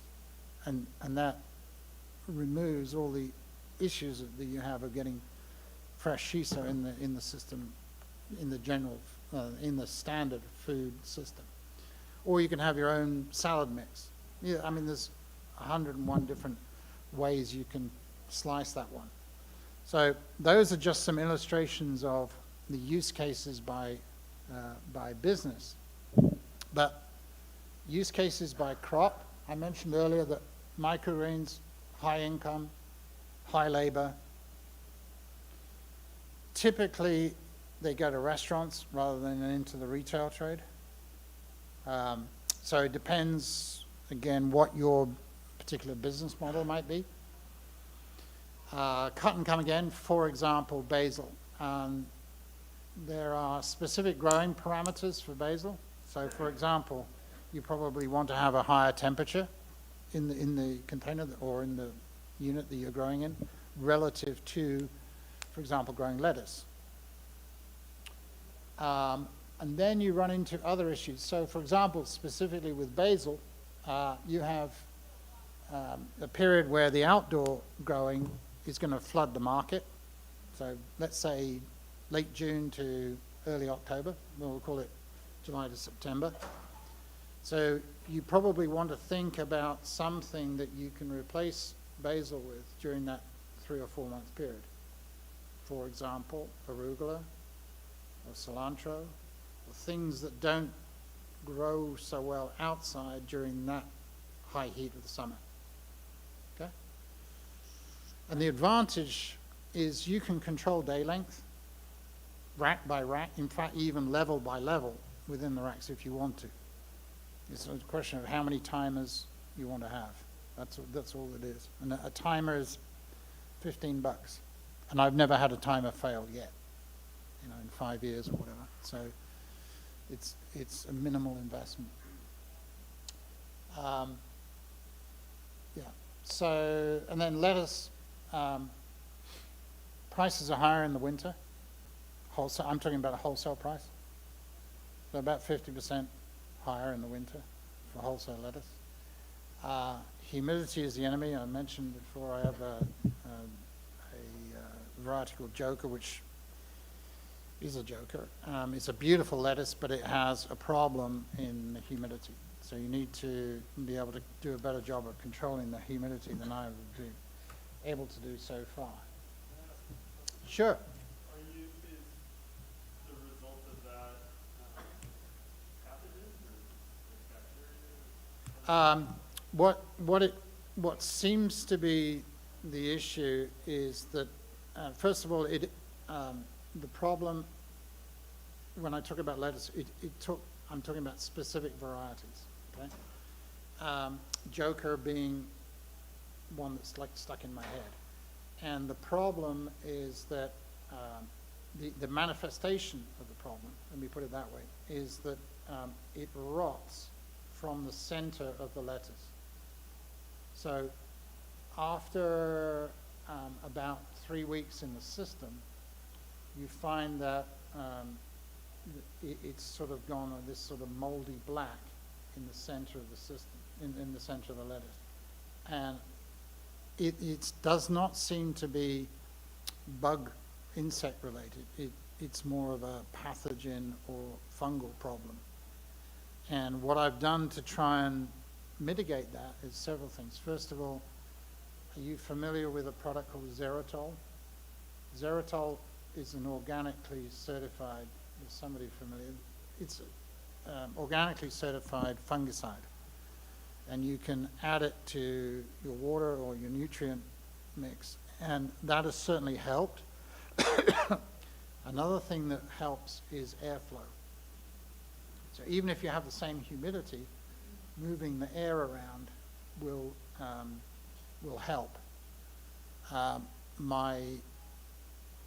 and that removes all the issues that you have of getting fresh shiso in the system, in the general, in the standard food system. Or you can have your own salad mix. Yeah, I mean, there's 101 different ways you can slice that one. So those are just some illustrations of the use cases by business. But use cases by crop, I mentioned earlier that microgreens, high income, high labor. Typically, they go to restaurants rather than into the retail trade. So it depends, again, what your particular business model might be. Cut and come again, for example, basil. There are specific growing parameters for basil. So, for example, you probably want to have a higher temperature in the container or in the unit that you're growing in relative to, for example, growing lettuce. And then you run into other issues. So, for example, specifically with basil, you have a period where the outdoor growing is going to flood the market. So let's say late June to early October. We'll call it July to September. So you probably want to think about something that you can replace basil with during that 3 or 4 month period. For example, arugula or cilantro, or things that don't grow so well outside during that high heat of the summer. Okay? And the advantage is you can control day length, rack by rack, in fact even level by level within the racks if you want to. It's a question of how many timers you want to have. That's all it is. And a timer is $15. And I've never had a timer fail yet, you know, in 5 years or whatever. So it's a minimal investment. Yeah. So, and then lettuce, prices are higher in the winter. Wholesale, I'm talking about a wholesale price. So about 50% higher in the winter for wholesale lettuce. Humidity is the enemy. I mentioned before I have a variety called Joker, which is a Joker. It's a beautiful lettuce, but it has a problem in the humidity. So you need to be able to do a better job of controlling the humidity than I would be able to do so far. Sure. Is the result of that pathogens or bacteria? What seems to be the issue is that first of all, the problem when I talk about lettuce, I'm talking about specific varieties. Okay, Joker being one that's like stuck in my head, and the problem is that the manifestation of the problem, let me put it that way, is that it rots from the center of the lettuce. So after about 3 weeks in the system, you find that it's sort of gone on this sort of moldy black in the center of the system, in the center of the lettuce. And it does not seem to be bug insect related. It's more of a pathogen or fungal problem. And what I've done to try and mitigate that is several things. First of all, are you familiar with a product called Xeritol? Xeritol is an organically certified, is somebody familiar? It's organically certified fungicide. And you can add it to your water or your nutrient mix. And that has certainly helped. Another thing that helps is airflow. So even if you have the same humidity, moving the air around will help. My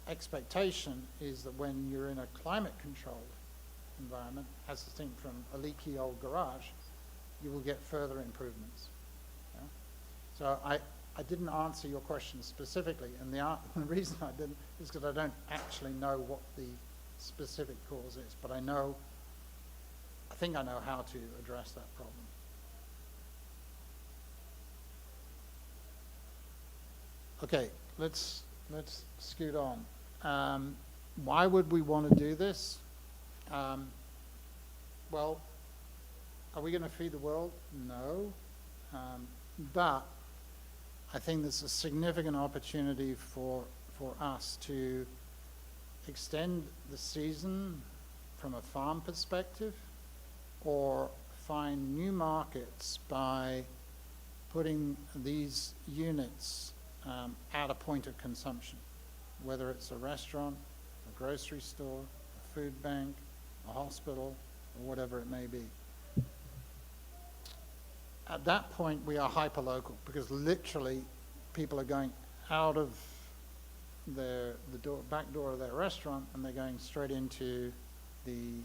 expectation is that when you're in a climate-controlled environment, as distinct from a leaky old garage, you will get further improvements. Yeah? So I didn't answer your question specifically, and the reason I didn't is because I don't actually know what the specific cause is, but I think I know how to address that problem. Okay, let's scoot on. Why would we want to do this? Well, are we going to feed the world? No. But I think there's a significant opportunity for us to extend the season from a farm perspective, or find new markets by putting these units at a point of consumption, whether it's a restaurant, a grocery store, a food bank, a hospital, or whatever it may be. At that point, we are hyper-local, because literally people are going out of the back door of their restaurant, and they're going straight into the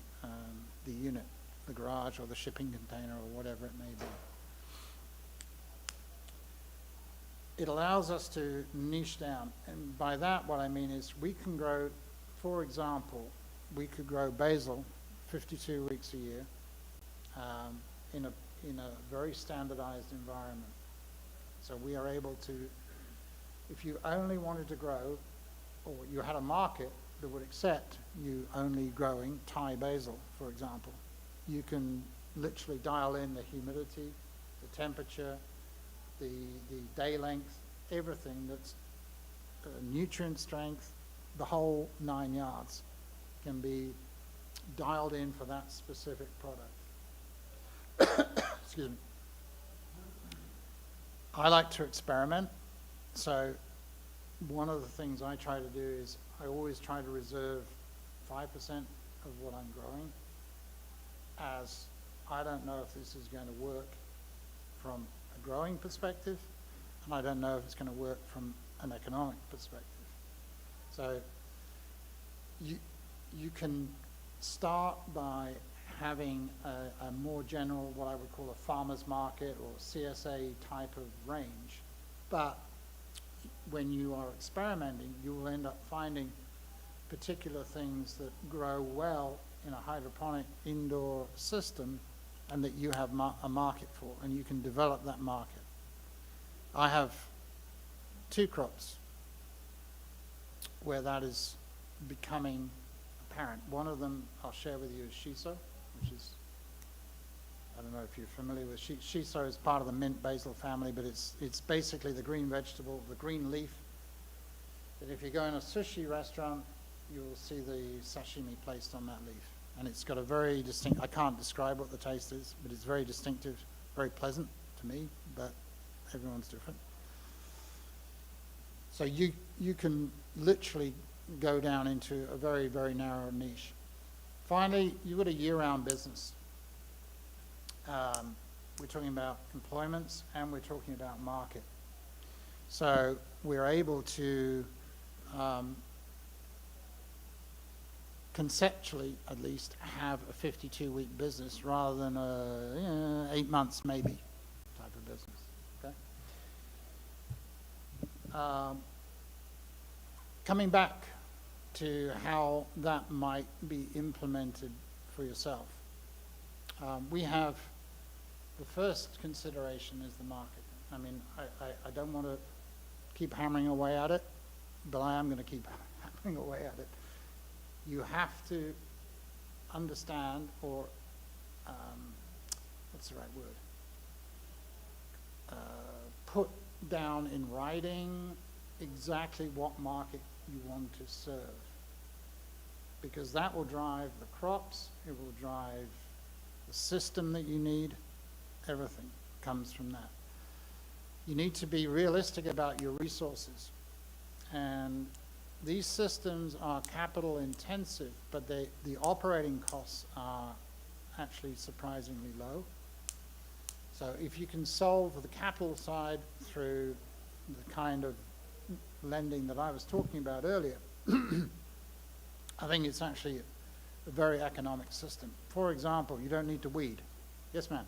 unit, the garage or the shipping container or whatever it may be. It allows us to niche down, and by that what I mean is we can grow, for example, we could grow basil 52 weeks a year in a very standardized environment. So we are able to, if you only wanted to grow, or you had a market that would accept you only growing Thai basil, for example, you can literally dial in the humidity, the temperature, the day length, everything that's nutrient strength, the whole 9 yards can be dialed in for that specific product. Excuse me. I like to experiment, so one of the things I try to do is I always try to reserve 5% of what I'm growing, as I don't know if this is going to work from a growing perspective, and I don't know if it's going to work from an economic perspective. So you can start by having a more general, what I would call a farmer's market or CSA type of range, but when you are experimenting, you will end up finding particular things that grow well in a hydroponic indoor system, and that you have a market for, and you can develop that market. I have 2 crops where that is becoming apparent. One of them I'll share with you is shiso, which is, I don't know if you're familiar with shiso. Is part of the mint basil family, but it's basically the green vegetable, the green leaf, that if you go in a sushi restaurant, you'll see the sashimi placed on that leaf. And it's got a very distinct, I can't describe what the taste is, but it's very distinctive, very pleasant to me, but everyone's different. So you can literally go down into a very, very narrow niche. Finally, you've got a year-round business. We're talking about employments, and we're talking about market. So we're able to conceptually, at least, have a 52-week business rather than a 8 months maybe type of business. Okay. Coming back to how that might be implemented for yourself, we have the first consideration is the market. I mean, I don't want to keep hammering away at it, but I am going to keep hammering away at it. You have to understand, or what's the right word? Put down in writing exactly what market you want to serve, because that will drive the crops, it will drive the system that you need. Everything comes from that. You need to be realistic about your resources, and these systems are capital intensive, but the operating costs are actually surprisingly low. So if you can solve the capital side through the kind of lending that I was talking about earlier, I think it's actually a very economic system. For example, you don't need to weed. Yes, ma'am?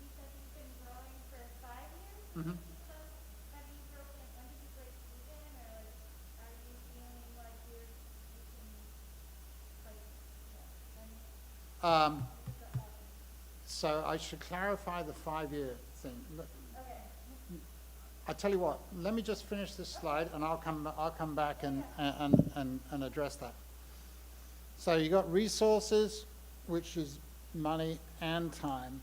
You said you've been growing for 5 years? Mm-hmm. So have you broken, when did you break even, or like, are you feeling like you can, like, yeah, when does that happen? So I should clarify the 5-year thing. Okay. I tell you what, let me just finish this slide and I'll come back and address that. So you got resources, which is money and time,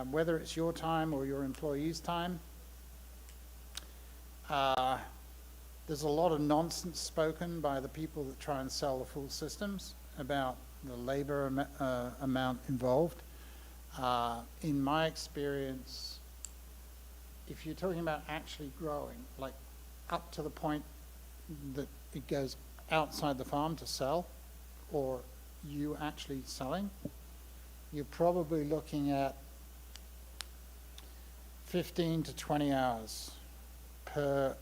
whether it's your time or your employees' time. There's a lot of nonsense spoken by the people that try and sell the full systems about the labor amount involved. In my experience, if you're talking about actually growing, like up to the point that it goes outside the farm to sell, or you actually selling, you're probably looking at 15 to 20 hours per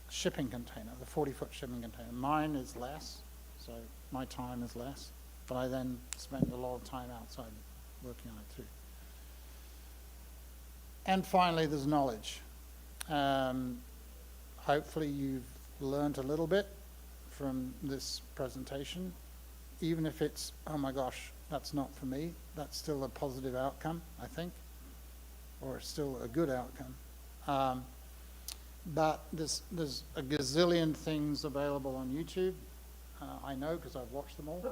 shipping container, the 40-foot shipping container. Mine is less, so my time is less, but I then spend a lot of time outside working on it too. And finally, there's knowledge. Hopefully you've learned a little bit from this presentation. Even if it's, oh my gosh, that's not for me, that's still a positive outcome, I think, or still a good outcome. But there's a gazillion things available on YouTube. I know because I've watched them all.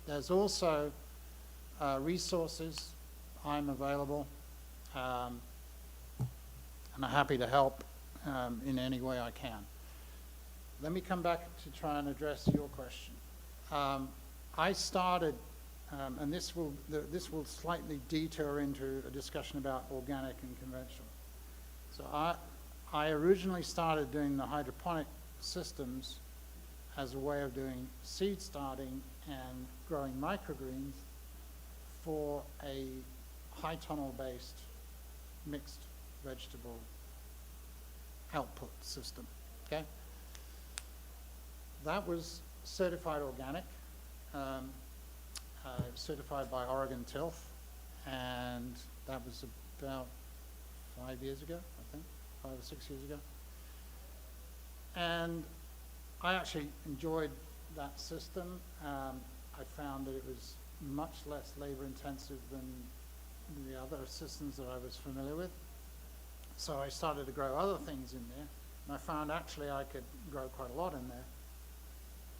There's also resources. I'm available. And I'm happy to help in any way I can. Let me come back to try and address your question. I started, and this will slightly detour into a discussion about organic and conventional. So I originally started doing the hydroponic systems as a way of doing seed starting and growing microgreens for a high tunnel based mixed vegetable output system, okay? That was certified organic, certified by Oregon Tilth, and that was about 5 years ago, I think, 5 or 6 years ago. And I actually enjoyed that system. I found that it was much less labor intensive than the other systems that I was familiar with. So I started to grow other things in there, and I found actually I could grow quite a lot in there.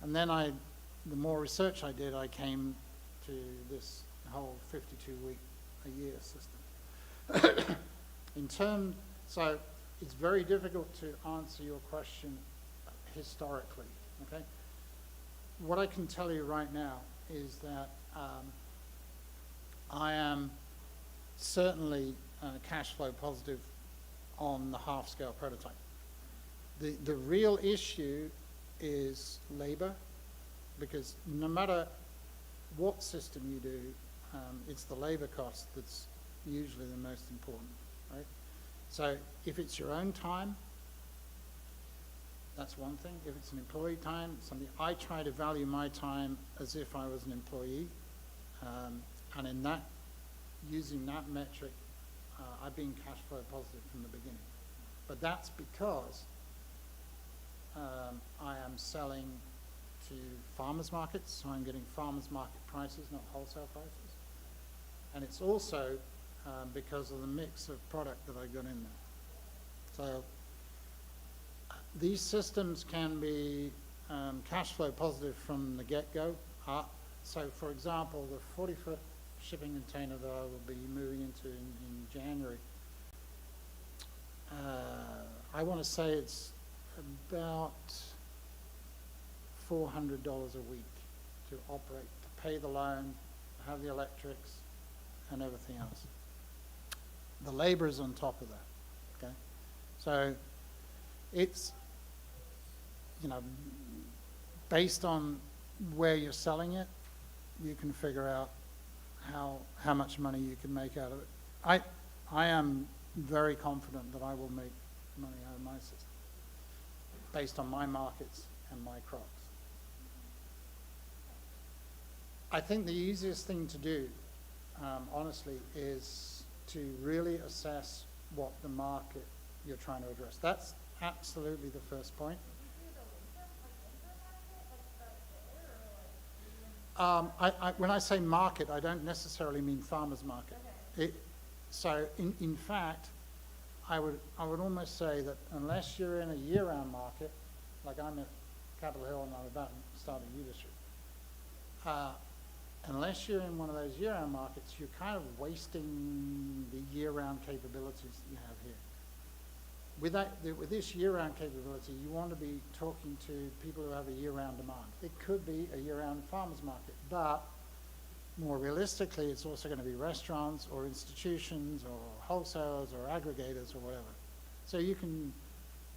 And then the more research I did, I came to this whole 52-week-a-year system. So it's very difficult to answer your question historically, okay? What I can tell you right now is that I am certainly cash flow positive on the half-scale prototype. The real issue is labor, because no matter what system you do, it's the labor cost that's usually the most important, right? So if it's your own time, that's one thing. If it's an employee time, something. I try to value my time as if I was an employee, and in that, using that metric, I've been cash flow positive from the beginning. But that's because I am selling to farmers markets, so I'm getting farmers market prices, not wholesale prices. And it's also because of the mix of product that I got in there. So these systems can be cash flow positive from the get-go. So for example, the 40-foot shipping container that I will be moving into in January, I want to say it's about $400 a week to operate, to pay the loan, to have the electrics, and everything else. The labor is on top of that, okay? So it's, you know, based on where you're selling it, you can figure out how much money you can make out of it. I am very confident that I will make money out of my system based on my markets and my crops. I think the easiest thing to do, honestly, is to really assess what the market you're trying to address. That's absolutely the first point. When I say market, I don't necessarily mean farmers market. So in fact, I would almost say that unless you're in a year-round market, like I'm at Capitol Hill and I'm about to start in Utica Street, unless you're in one of those year-round markets, you're kind of wasting the year-round capabilities that you have here. With this year-round capability, you want to be talking to people who have a year-round demand. It could be a year-round farmer's market, but more realistically, it's also going to be restaurants or institutions or wholesalers or aggregators or whatever. So you can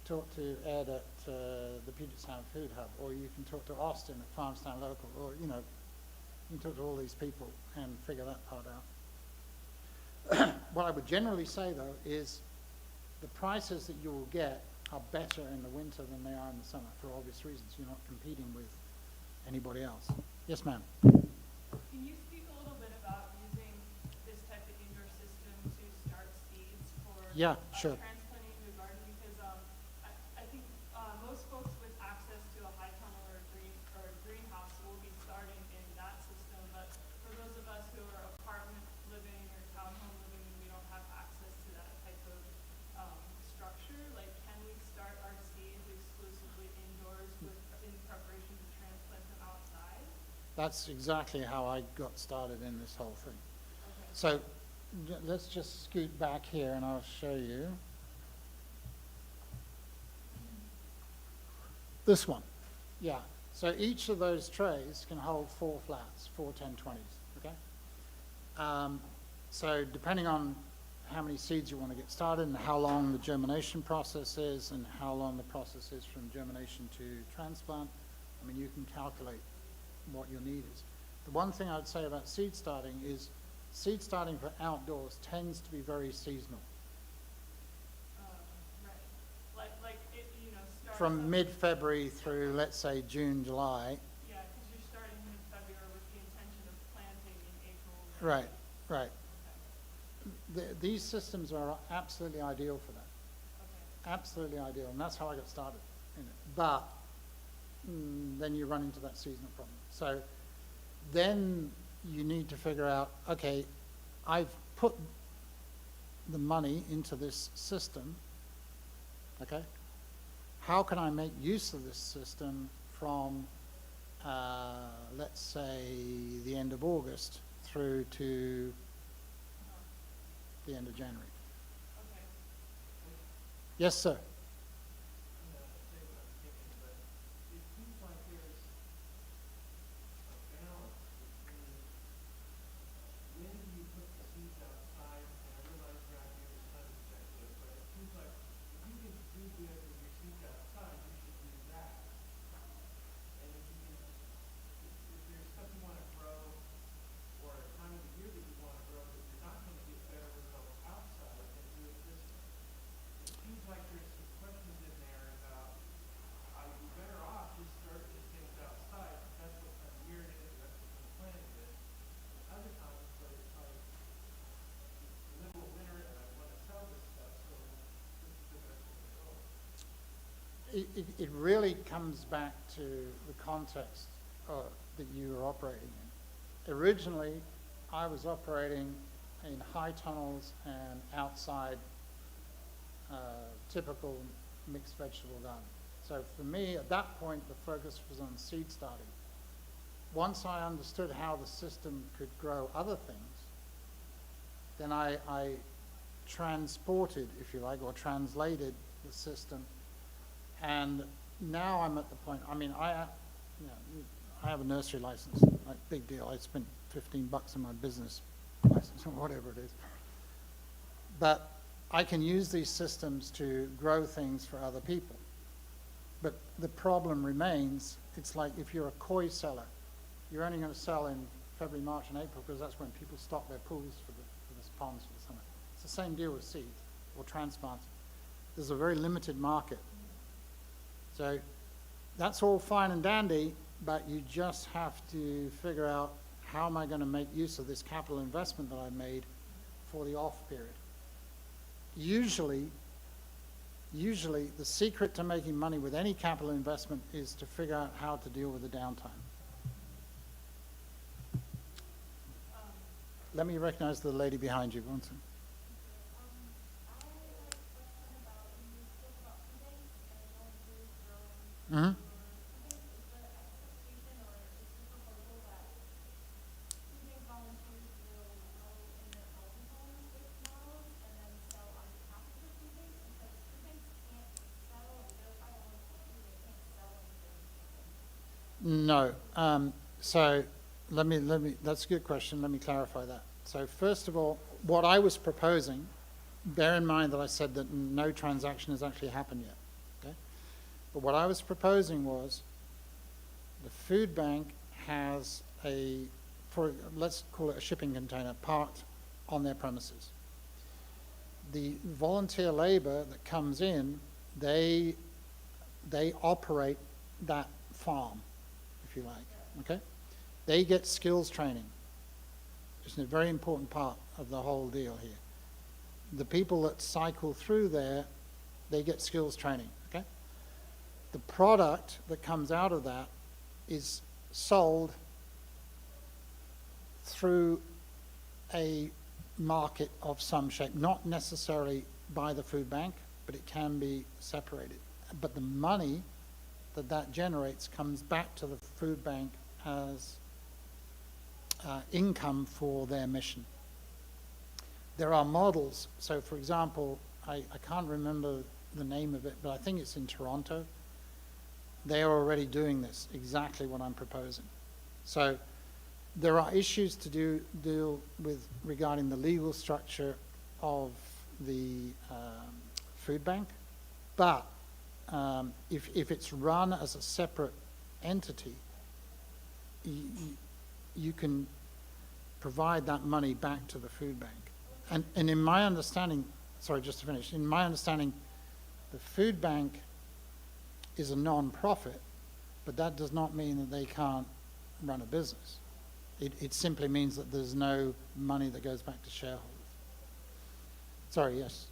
talk to Ed at the Puget Sound Food Hub, or you can talk to Austin at Farmstown Local, or, you know, you can talk to all these people and figure that part out. What I would generally say, though, is the prices that you will get are better in the winter than they are in the summer, for obvious reasons. You're not competing with anybody else. Yes, ma'am? Can you speak a little bit about using this type of indoor system to start seeds for Yeah, sure. transplanting into a garden? Because I think most folks with access to a high tunnel or a greenhouse will be starting in that system. But for those of us who are apartment living or townhome living and we don't have access to that type of structure, like can we start our seeds exclusively indoors in preparation to transplant them outside? That's exactly how I got started in this whole thing. Okay. So let's just scoot back here and I'll show you. This one. Yeah. So each of those trays can hold 4 flats, 4 10-20s, okay? So depending on how many seeds you want to get started and how long the germination process is and how long the process is from germination to transplant, I mean, you can calculate what your need is. The one thing I'd say about seed starting is seed starting for outdoors tends to be very seasonal. Right. Like it, you know, starts From up- mid-February through, let's say, June, July. Yeah, because you're starting mid-February with the intention of planting in April. Right, right. Okay. These systems are absolutely ideal for that. Okay. Absolutely ideal, and that's how I got started in it. But then you run into that seasonal problem. So then you need to figure out, okay, I've put the money into this system, okay? How can I make use of this system from, let's say, the end of August through to the end of January? Okay. Yes, sir. It seems like there's a balance between when do you put the seeds outside, and I realize you're not here to study exactly, but it seems like if you can do good with your seeds outside, you should do that. And if you can, if there's stuff you wanna grow, or a time of the year that you wanna grow, but you're not gonna get better results outside, then do it this way. It seems like there's some questions in there about, are you better off just starting these things outside, because that's what kind of year it is, that's what kind of plant it is. And other times, but it's like, it's the middle of winter and I wanna sell this stuff, so this is the best way to go. It really comes back to the context that you were operating in. Originally, I was operating in high tunnels and outside typical mixed vegetable garden. So for me, at that point, the focus was on seed starting. Once I understood how the system could grow other things, then I transported, if you like, or translated the system. And now I'm at the point, I mean, I have a nursery license, like big deal. I spent $15 on my business license or whatever it is. But I can use these systems to grow things for other people. But the problem remains, it's like if you're a koi seller, you're only going to sell in February, March, and April because that's when people stock their pools for the ponds for the summer. It's the same deal with seeds or transplants. There's a very limited market. So that's all fine and dandy, but you just have to figure out how am I going to make use of this capital investment that I made for the off period. Usually the secret to making money with any capital investment is to figure out how to deal with the downtime. Let me recognize the lady behind you. One second. I have a question Mhm. No. So that's a good question. Let me clarify that. So first of all, what I was proposing, bear in mind that I said that no transaction has actually happened yet, okay? But what I was proposing was the food bank has let's call it a shipping container parked on their premises. The volunteer labor that comes in, they operate that farm, if you like, okay? They get skills training. It's a very important part of the whole deal here. The people that cycle through there, they get skills training, okay? The product that comes out of that is sold through a market of some shape, not necessarily by the food bank, but it can be separated. But the money that generates comes back to the food bank as income for their mission. There are models. So, for example, I can't remember the name of it, but I think it's in Toronto. They are already doing this, exactly what I'm proposing. So there are issues to deal with regarding the legal structure of the food bank, but if it's run as a separate entity, you can provide that money back to the food bank. And in my understanding, sorry, just to finish, in my understanding, the food bank is a non-profit, but that does not mean that they can't run a business. It simply means that there's no money that goes back to shareholders. Sorry, yes.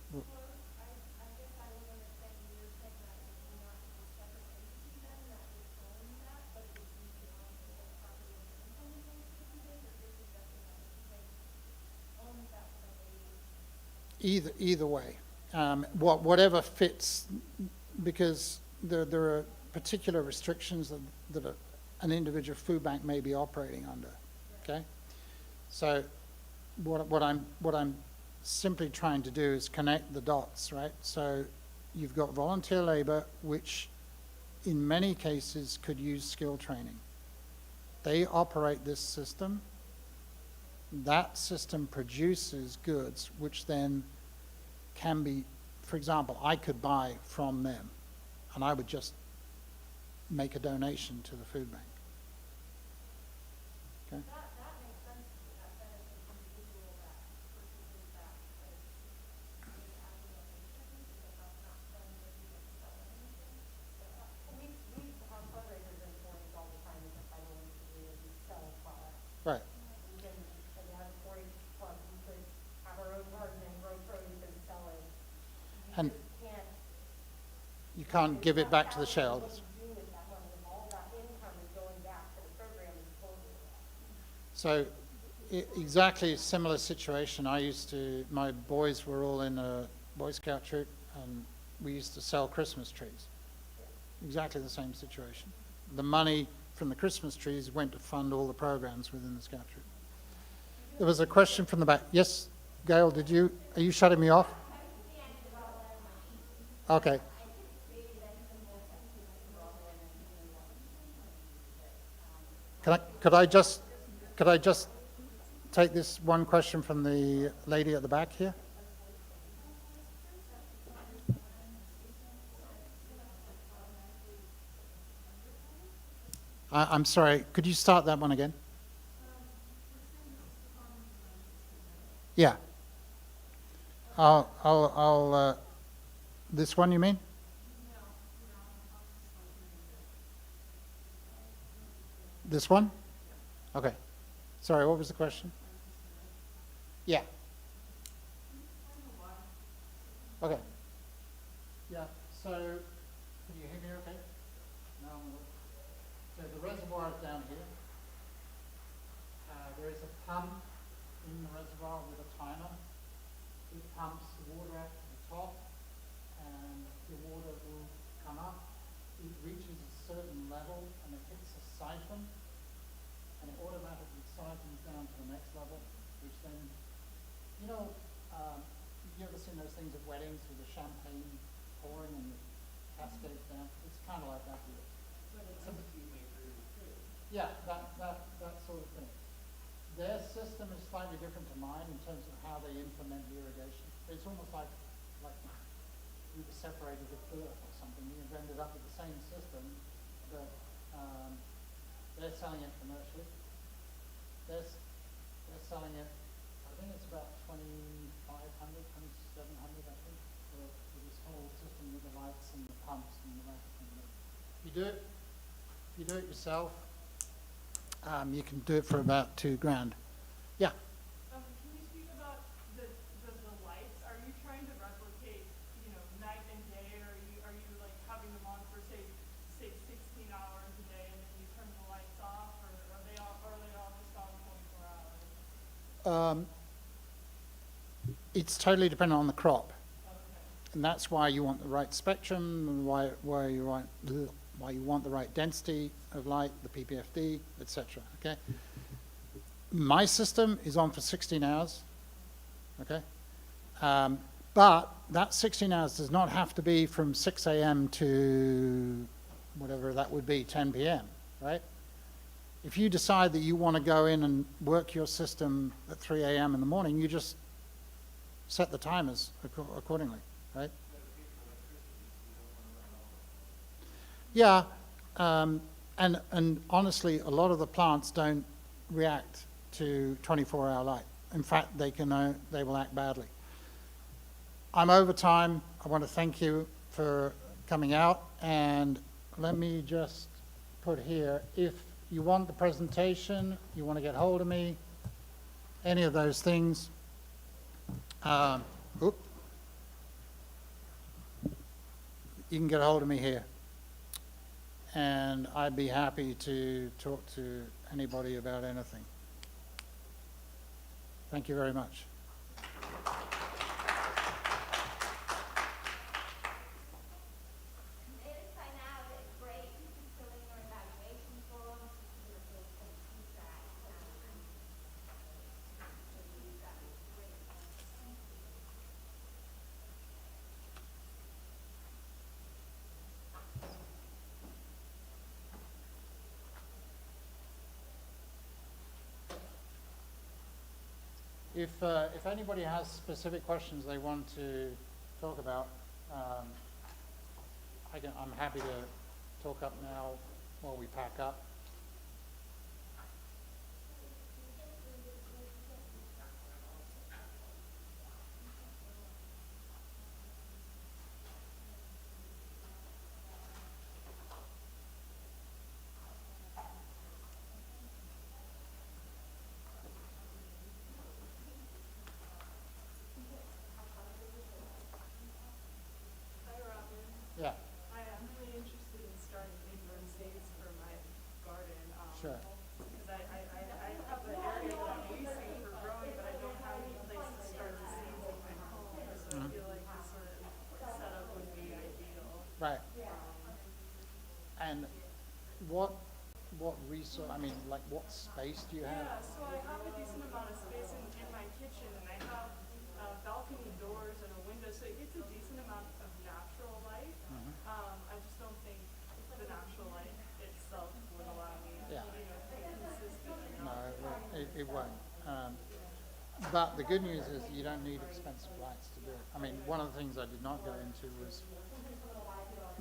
Either way, whatever fits, because there are particular restrictions that an individual food bank may be operating under. Okay, so what I'm simply trying to do is connect the dots, right? So you've got volunteer labor, which in many cases could use skill training. They operate this system. That system produces goods, which then can be, for example, I could buy from them, and I would just make a donation to the food bank. Okay? That makes sense to me, that benefits the individual that purchases that as a donation, because that's not them that you can sell anything. We have fundraisers in forums all the time as a 501c3 that we sell products. Right. We can, and we have a 4-H club, we could have our own garden and grow produce and sell it. And Can't. you can't give it back to the shareholders. What do you do with that money? If all that income is going back to the program is totally. So exactly a similar situation. My boys were all in a Boy Scout troop, and we used to sell Christmas trees. Exactly the same situation. The money from the Christmas trees went to fund all the programs within the Scout troop. There was a question from the back. Yes, Gail, are you shutting me off? Okay. Could I just take this one question from the lady at the back here? I'm sorry, could you start that one again? Yeah. This one you mean? This one? Okay. Sorry, what was the question? Yeah. Okay. Yeah, so, can you hear me okay? No. So the reservoir is down here. There is a pump in the reservoir with a timer. It pumps the water out to the top, and the water will come up. It reaches a certain level and it hits a siphon, and it automatically siphons down to the next level, which then, you know, you ever seen those things at weddings with the champagne pouring and the cascades down? It's kind of like that here. Yeah, that sort of thing. Their system is slightly different to mine in terms of how they implement the irrigation. It's almost like we were separated at birth or something. You've ended up with the same system, but they're selling it commercially. They're selling it, I think it's about 2,500, 2,700, I think, for this whole system with the lights and the pumps and the rest. You do it yourself. You can do it for about $2,000. Yeah. Can you speak about the lights? Are you trying to replicate, you know, night and day, or are you like having them on for say 16 hours a day and then you turn the lights off, or are they all just on 24 hours? It's totally dependent on the crop. Okay. And that's why you want the right spectrum, and why you want the right density of light, the PPFD, etc. Okay. My system is on for 16 hours. Okay. But that 16 hours does not have to be from 6 a.m. to whatever that would be, 10 p.m. Right? If you decide that you want to go in and work your system at 3 a.m. in the morning, you just set the timers accordingly. Right? Yeah, and honestly, a lot of the plants don't react to 24-hour light. In fact, they will act badly. I'm over time. I want to thank you for coming out, and let me just put here, if you want the presentation, you want to get hold of me, any of those things, you can get a hold of me here. And I'd be happy to talk to anybody about anything. Thank you very much. Notice by now that it's great filling your evaluation forms, your feedback, you've got great. If anybody has specific questions they want to talk about, I'm happy to talk up now while we pack up. Hi, Robin. Yeah, I'm really interested in starting indoor seeds for my garden. sure. Because I have an area that I'm leasing for growing, but I don't have any place to start the seeds in my home. So I feel like this sort of setup would be ideal. Right. And what resource, I mean, like what space do you have? Yeah, so I have a decent amount of space in my kitchen, and I have balcony doors and a window, so it gets a decent amount of natural light. I just don't think the natural light itself would allow me, Yeah. you know, to be consistent No, enough. it won't. But the good news is you don't need expensive lights to do it. I mean, one of the things I did not go into was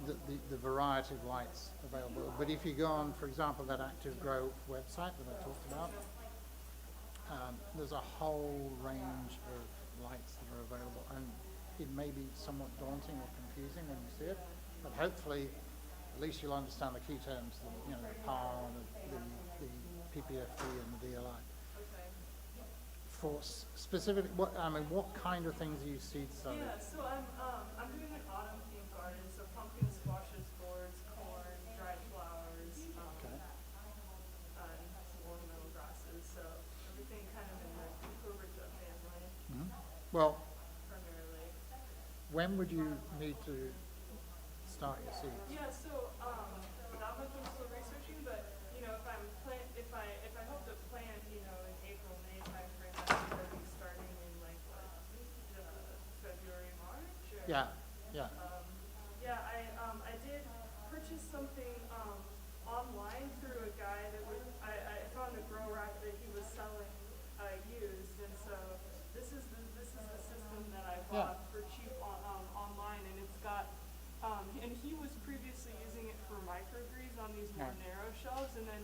the variety of lights available. But if you go on, for example, that Active Grow website that I talked about, there's a whole range of lights that are available. And it may be somewhat daunting or confusing when you see it, but hopefully at least you'll understand the key terms, the power, the PPFD and the DLI. Okay. For specific, what kind of things are you seed starting? Yeah, so I'm doing an autumn themed garden, so pumpkin squashes, gourds, corn, dried flowers, Okay. and some ornamental grasses, so everything kind of in the cucurbita family, Well, primarily. when would you need to start your seeds? Yeah, so that if I hope to plant, you know, in April, May timeframe, I think I'd be starting in like what, February, March, or? Yeah, yeah. Yeah, I did purchase something, online through a guy that was, I found a grow rack that he was selling, used, and so this is the system that I bought for cheap online, and it's got, and he was previously using it for microgreens on these more Right. narrow shelves, and then